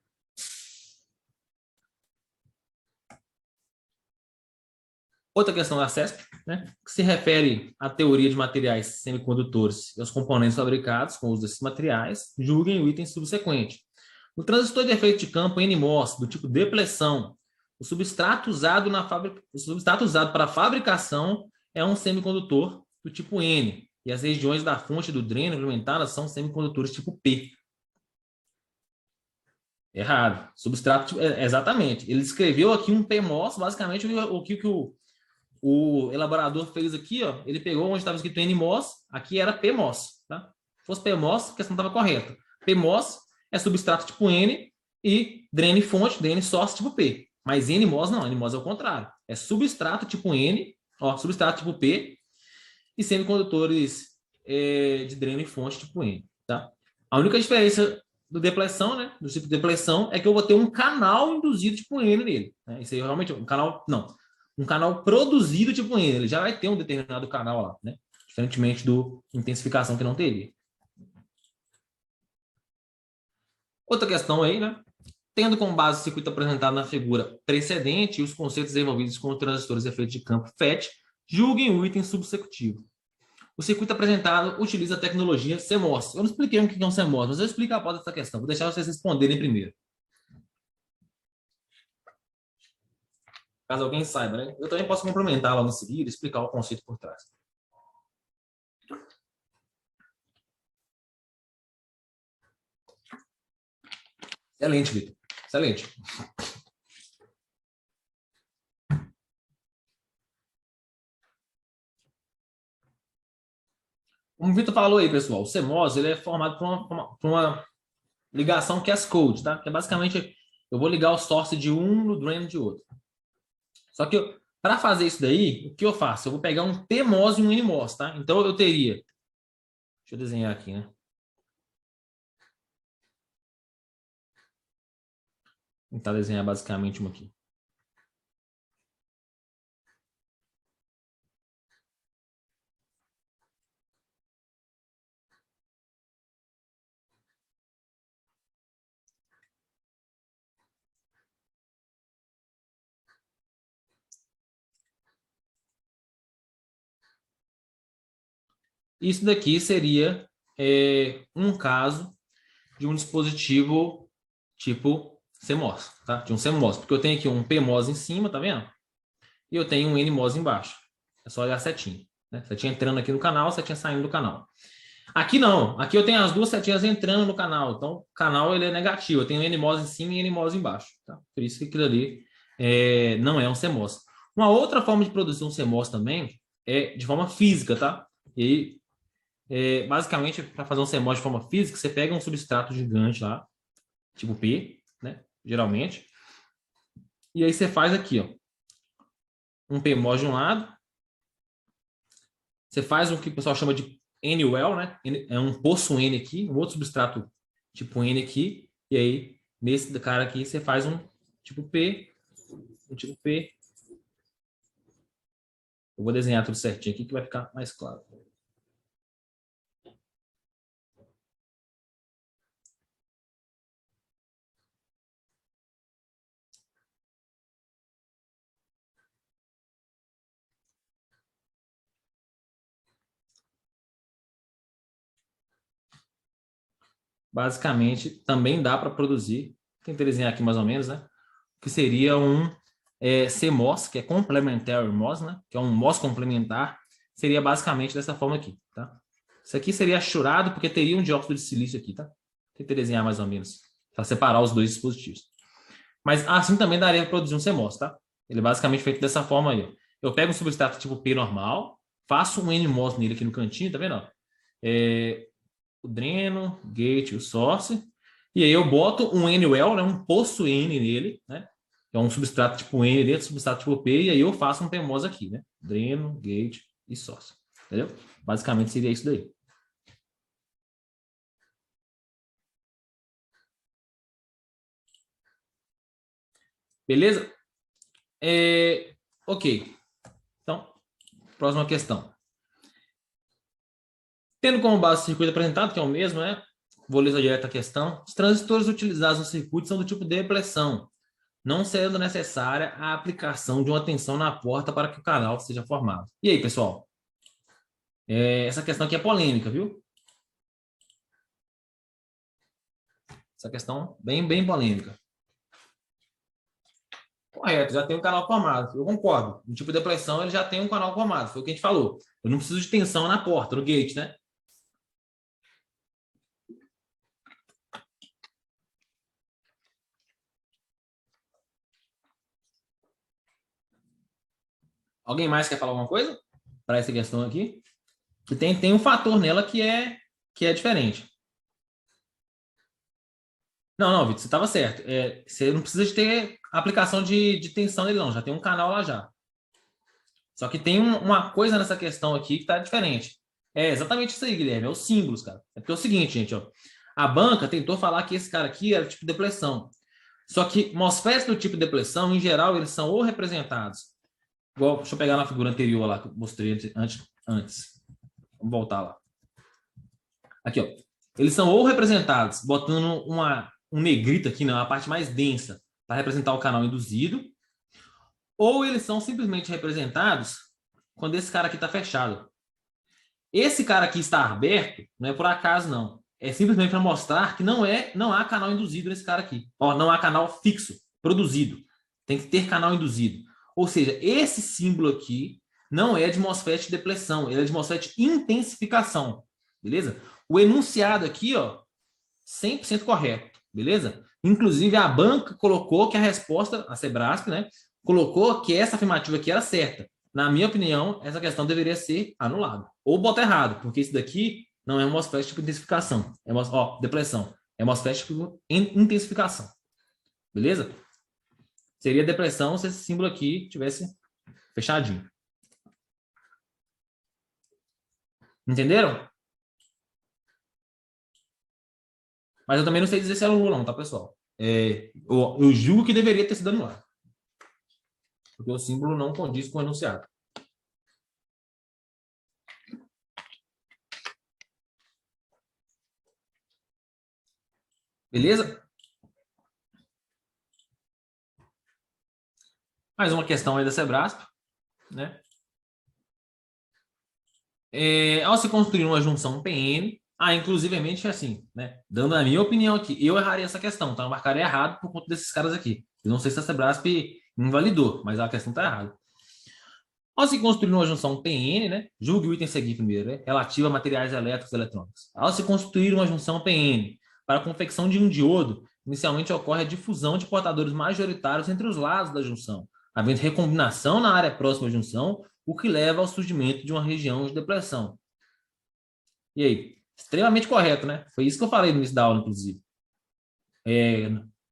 Outra questão da CESP, né, que se refere à teoria de materiais semicondutores e aos componentes fabricados com o uso desses materiais, julguem o item subsequente. O transistor de efeito de campo NMOS, do tipo depressão, o substrato usado para a fabricação é um semicondutor do tipo N, e as regiões da fonte do dreno implementadas são semicondutores tipo P. Errado. Substrato, exatamente. Ele escreveu aqui um PMOS, basicamente o que o elaborador fez aqui, ó, ele pegou onde estava escrito NMOS, aqui era PMOS, tá? Se fosse PMOS, a questão estava correta. PMOS é substrato tipo N e drain fonte, drain source tipo P. Mas NMOS não, NMOS é o contrário. É substrato tipo N, ó, substrato tipo P e semicondutores de drain fonte tipo N, tá? A única diferença do depressão, né, do tipo de depressão, é que eu vou ter um canal induzido tipo N nele. Né? Isso aí realmente um canal, não, um canal produzido tipo N. Ele já vai ter um determinado canal lá, né? Diferentemente do intensificação que não teria. Outra questão aí, né? Tendo como base o circuito apresentado na figura precedente e os conceitos envolvidos com os transistores de efeito de campo FET, julguem o item subsecutivo. O circuito apresentado utiliza a tecnologia CMOS. Eu não expliquei o que é um CMOS, mas eu explico após essa questão. Vou deixar vocês responderem primeiro. Caso alguém saiba, né? Eu também posso complementar logo em seguida e explicar o conceito por trás. Excelente, Vitor. Excelente. Como o Vitor falou aí, pessoal, o CMOS ele é formado por uma ligação cascode, tá? Que é basicamente eu vou ligar o source de um no drain de outro. Só que para fazer isso daí, o que eu faço? Eu vou pegar um PMOS e um NMOS, tá? Então eu teria. Deixa eu desenhar aqui, né? Vou tentar desenhar basicamente uma aqui. Isso daqui seria um caso de um dispositivo tipo CMOS, tá? De um CMOS, porque eu tenho aqui um PMOS em cima, tá vendo? E eu tenho um NMOS embaixo. É só olhar a setinha, né? Setinha entrando aqui no canal, setinha saindo do canal. Aqui não, aqui eu tenho as duas setinhas entrando no canal, então o canal ele é negativo, eu tenho NMOS em cima e NMOS embaixo, tá? Por isso que aquilo ali não é um CMOS. Uma outra forma de produzir um CMOS também é de forma física, tá? E aí basicamente, para fazer um CMOS de forma física, você pega um substrato gigante lá, tipo P, né? Geralmente. E aí você faz aqui, ó, um PMOS de um lado. Você faz o que o pessoal chama de N-well, né? É um poço N aqui, um outro substrato tipo N aqui. E aí, nesse cara aqui, você faz um tipo P, um tipo P. Eu vou desenhar tudo certinho aqui que vai ficar mais claro. Basicamente, também dá para produzir, tentei desenhar aqui mais ou menos, né? Que seria um CMOS, que é Complementary MOS, né? Que é um MOS complementar, seria basicamente dessa forma aqui, tá? Isso aqui seria achurado porque teria um dióxido de silício aqui, tá? Tentei desenhar mais ou menos, para separar os dois dispositivos. Mas assim também daria para produzir um CMOS, tá? Ele é basicamente feito dessa forma aí, ó. Eu pego um substrato tipo P normal, faço um NMOS nele aqui no cantinho, tá vendo? O dreno, gate, o source. E aí eu boto um N-well, né, um poço N nele, né? Que é um substrato tipo N dentro, substrato tipo P, e aí eu faço um PMOS aqui, né? Dreno, gate e source. Entendeu? Basicamente seria isso daí. Beleza? Ok. Então, próxima questão. Tendo como base o circuito apresentado, que é o mesmo, né? Vou ler direto a questão. Os transistores utilizados no circuito são do tipo depressão, não sendo necessária a aplicação de uma tensão na porta para que o canal seja formado. E aí, pessoal? Essa questão aqui é polêmica, viu? Essa questão bem polêmica. Correto, já tem um canal formado. Eu concordo. O tipo de depressão ele já tem um canal formado. Foi o que a gente falou. Eu não preciso de tensão na porta, no gate, né? Alguém mais quer falar alguma coisa para essa questão aqui? Que tem um fator nela que é diferente. Não, Vitor, você estava certo. Você não precisa de ter aplicação de tensão nele, não. Já tem um canal lá já. Só que tem uma coisa nessa questão aqui que está diferente. É exatamente isso aí, Guilherme. É os símbolos, cara. É porque é o seguinte, gente, ó. A banca tentou falar que esse cara aqui era tipo depressão. Só que MOSFETs do tipo depressão, em geral, eles são ou representados. Igual, deixa eu pegar na figura anterior lá que eu mostrei antes. Vamos voltar lá. Aqui, ó. Eles são ou representados botando um negrito aqui na parte mais densa para representar o canal induzido, ou eles são simplesmente representados quando esse cara aqui está fechado. Esse cara aqui está aberto, não é por acaso, não. É simplesmente para mostrar que não há canal induzido nesse cara aqui. Ó, não há canal fixo, produzido. Tem que ter canal induzido. Ou seja, esse símbolo aqui não é de MOSFET de depressão, ele é de MOSFET de intensificação. Beleza? O enunciado aqui, ó, 100% correto. Beleza? Inclusive, a banca colocou que a resposta, a Sebrasp, né, colocou que essa afirmativa aqui era certa. Na minha opinião, essa questão deveria ser anulada. Ou bota errado, porque isso daqui não é um MOSFET tipo intensificação. Depressão. É MOSFET tipo intensificação. Beleza? Seria depressão se esse símbolo aqui tivesse fechadinho. Entenderam? Mas eu também não sei dizer se era anulado, não, tá, pessoal? Eu julgo que deveria ter sido anulado. Porque o símbolo não condiz com o enunciado. Beleza? Mais uma questão aí da Sebrasp, né? Ao se construir uma junção PN, inclusivemente assim, né? Dando a minha opinião aqui, eu erraria essa questão, tá? Eu marcaria errado por conta desses caras aqui. Eu não sei se a Sebrasp invalidou, mas a questão tá errada. Ao se construir uma junção PN, né? Julgue o item seguinte primeiro, né? Relativo a materiais elétricos e eletrônicos. Ao se construir uma junção PN para a confecção de um diodo, inicialmente ocorre a difusão de portadores majoritários entre os lados da junção, havendo recombinação na área próxima à junção, o que leva ao surgimento de uma região de depressão. E aí? Extremamente correto, né? Foi isso que eu falei no início da aula, inclusive.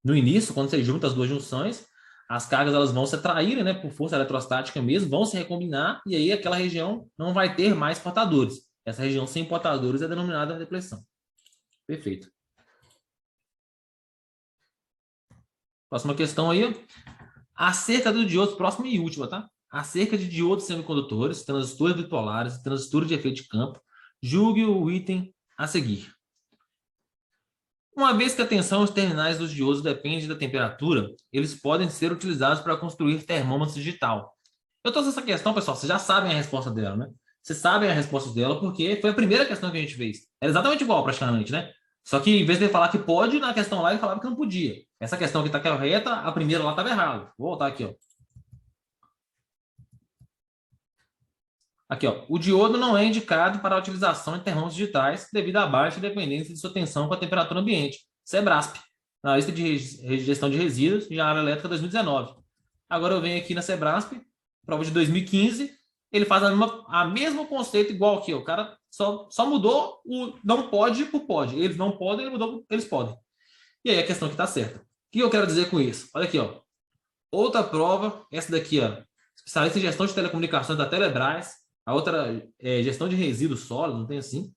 No início, quando você junta as duas junções, as cargas elas vão se atraírem, né, por força eletrostática mesmo, vão se recombinar, e aí aquela região não vai ter mais portadores. Essa região sem portadores é denominada depressão. Perfeito. Próxima questão aí. Acerca do diodo, próxima e última, tá? Acerca de diodos semicondutores, transistores bipolares e transistores de efeito de campo, julgue o item a seguir. Uma vez que a tensão dos terminais dos diodos depende da temperatura, eles podem ser utilizados para construir termômetro digital. Eu trouxe essa questão, pessoal, vocês já sabem a resposta dela, né? Vocês sabem a resposta dela porque foi a primeira questão que a gente fez. Era exatamente igual, praticamente, né? Só que, em vez de ele falar que pode, na questão lá ele falava que não podia. Essa questão aqui está correta, a primeira lá estava errada. Vou voltar aqui, ó. Aqui, ó. O diodo não é indicado para a utilização em termômetros digitais devido à baixa dependência de sua tensão com a temperatura ambiente. Sebrasp, na lista de gestão de resíduos de área elétrica 2019. Agora eu venho aqui na Sebrasp, prova de 2015, ele faz a mesmo conceito igual aqui. O cara só mudou o não pode por pode. Eles não podem, ele mudou eles podem. E aí a questão que está certa. O que eu quero dizer com isso? Olha aqui, ó. Outra prova, essa daqui, ó. Especialista em gestão de telecomunicações da Telebrás. A outra é gestão de resíduos sólidos, não tem assim.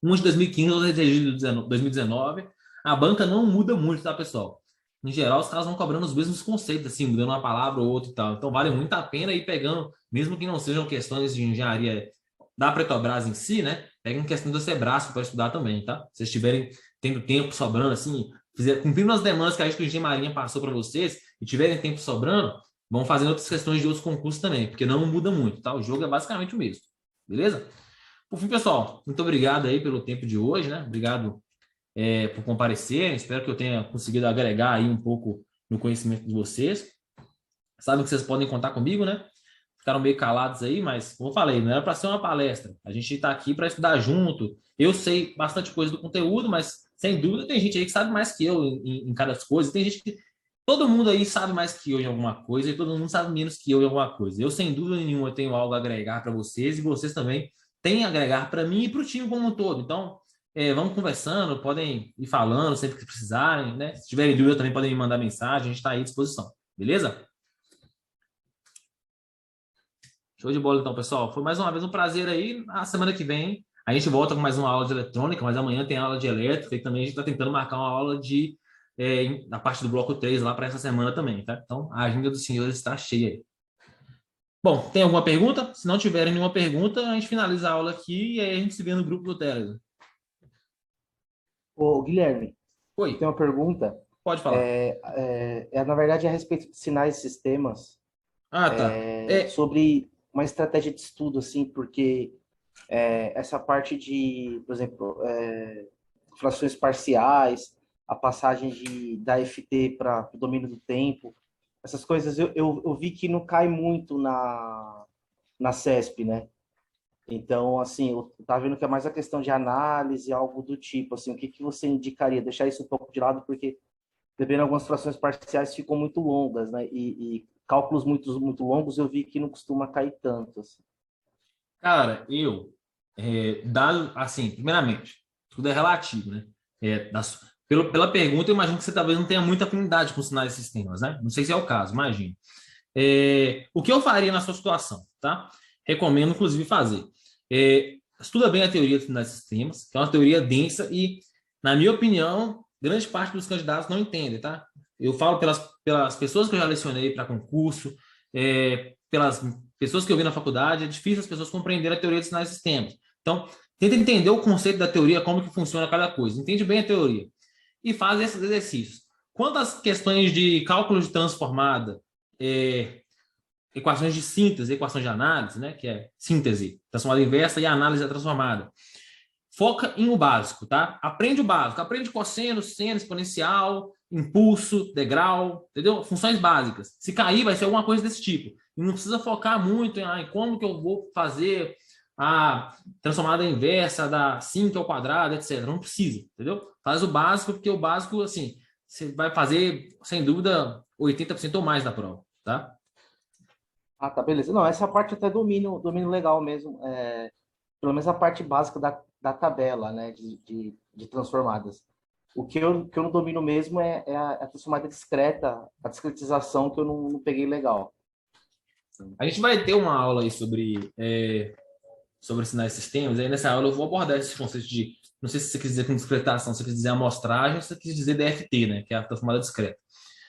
Um de 2015, outro de 2019. A banca não muda muito, tá, pessoal? Em geral, os caras vão cobrando os mesmos conceitos, assim, mudando uma palavra ou outra e tal. Então, vale muito a pena ir pegando, mesmo que não sejam questões de engenharia da Petrobras em si, né? Peguem questão do Sebrasp para estudar também, tá? Se vocês estiverem tendo tempo sobrando, assim, cumprindo as demandas que a gente do Engenharia Marinha passou para vocês e tiverem tempo sobrando, vão fazendo outras questões de outros concursos também, porque não muda muito, tá? O jogo é basicamente o mesmo, beleza? Por fim, pessoal, muito obrigado aí pelo tempo de hoje, né? Obrigado por comparecer. Espero que eu tenha conseguido agregar aí um pouco no conhecimento de vocês. Sabem que vocês podem contar comigo, né? Ficaram meio calados aí, mas, como eu falei, não era para ser uma palestra. A gente está aqui para estudar junto. Eu sei bastante coisa do conteúdo, mas, sem dúvida, tem gente aí que sabe mais que eu em cada coisa. Tem gente que Todo mundo aí sabe mais que eu em alguma coisa e todo mundo sabe menos que eu em alguma coisa. Eu, sem dúvida nenhuma, tenho algo a agregar para vocês e vocês também têm a agregar para mim e para o time como um todo. Então, vamos conversando, podem ir falando sempre que precisarem, né? Se tiverem dúvida, também podem me mandar mensagem, a gente está aí à disposição. Beleza? Show de bola, então, pessoal. Foi mais uma vez um prazer aí. Na semana que vem, a gente volta com mais uma aula de eletrônica, mas amanhã tem aula de elétrica e também a gente está tentando marcar uma aula na parte do bloco 3 lá para essa semana também, tá? Então, a agenda dos senhores está cheia aí. Bom, tem alguma pergunta? Se não tiverem nenhuma pergunta, a gente finaliza a aula aqui e aí a gente se vê no grupo do Telegram. Ô, Guilherme, Oi, tem uma pergunta. pode falar. Na verdade, a respeito de sinais e sistemas, Ah, tá. sobre uma estratégia de estudo, assim, porque essa parte de, por exemplo, frações parciais, a passagem da FT para o domínio do tempo, essas coisas eu vi que não cai muito na CESP, né? Então, assim, eu tava vendo que é mais a questão de análise, algo do tipo, assim, o que que você indicaria? Deixar isso um pouco de lado, porque dependendo de algumas frações parciais ficam muito longas, né? E cálculos muito longos eu vi que não costuma cair tanto, assim. Cara, dado assim, primeiramente, tudo é relativo, né? Pela pergunta, eu imagino que você talvez não tenha muita afinidade com sinais e sistemas, né? Não sei se é o caso, imagino. O que eu faria na sua situação, tá? Recomendo, inclusive, fazer. Estuda bem a teoria dos sinais e sistemas, que é uma teoria densa e, na minha opinião, grande parte dos candidatos não entende, tá? Eu falo pelas pessoas que eu já lecionei para concurso, pelas pessoas que eu vi na faculdade, é difícil as pessoas compreenderem a teoria dos sinais e sistemas. Então, tenta entender o conceito da teoria, como que funciona cada coisa. Entende bem a teoria. E faz esses exercícios. Quanto às questões de cálculo de transformada, equações de síntese, equações de análise, né, que é síntese, transformada inversa e análise da transformada. Foca em o básico, tá? Aprende o básico, aprende cosseno, seno, exponencial, impulso, degrau, entendeu? Funções básicas. Se cair, vai ser alguma coisa desse tipo. E não precisa focar muito em como que eu vou fazer a transformada inversa da 5 ao quadrado, etc. Não precisa, entendeu? Faz o básico, porque o básico, assim, você vai fazer, sem dúvida, 80% ou mais da prova, tá? Ah, tá, beleza. Não, essa parte até domínio legal mesmo. Pelo menos a parte básica da tabela, né, de transformadas. O que eu não domino mesmo é a transformada discreta, a discretização que eu não peguei legal. A gente vai ter uma aula aí sobre sinais e sistemas. Aí nessa aula eu vou abordar esses conceitos de, não sei se você quis dizer com discretação, se você quis dizer amostragem, ou se você quis dizer DFT, né, que é a transformada discreta.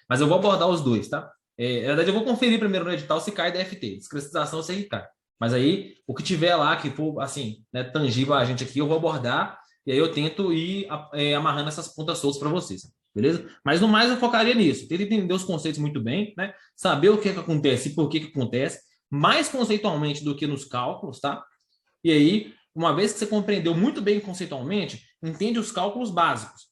Mas eu vou abordar os dois, tá? Na verdade, eu vou conferir primeiro no edital se cai DFT. Discretização eu sei que cai. Mas aí, o que tiver lá, que for, assim, né, tangível a gente aqui, eu vou abordar e aí eu tento ir amarrando essas pontas soltas para vocês, beleza? Mas no mais eu focaria nisso. Tenta entender os conceitos muito bem, né? Saber o que acontece e por que acontece, mais conceitualmente do que nos cálculos, tá? E aí, uma vez que você compreendeu muito bem conceitualmente, entende os cálculos básicos.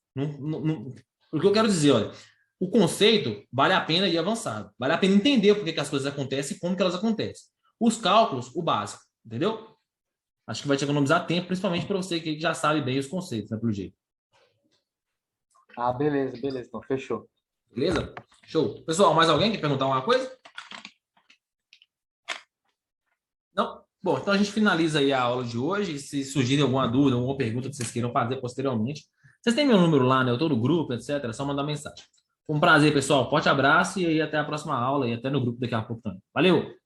O que eu quero dizer, olha, o conceito vale a pena ir avançado. Vale a pena entender por que as coisas acontecem e como que elas acontecem. Os cálculos, o básico, entendeu? Acho que vai te economizar tempo, principalmente para você que já sabe bem os conceitos, né, pelo jeito. Ah, beleza, então fechou. Beleza? Show. Pessoal, mais alguém quer perguntar alguma coisa? Não? Bom, então a gente finaliza aí a aula de hoje. Se surgir alguma dúvida, alguma pergunta que vocês queiram fazer posteriormente, vocês têm meu número lá, né? Eu estou no grupo, etc. É só mandar mensagem. Foi um prazer, pessoal. Forte abraço e aí até a próxima aula e até no grupo daqui a pouco também. Valeu!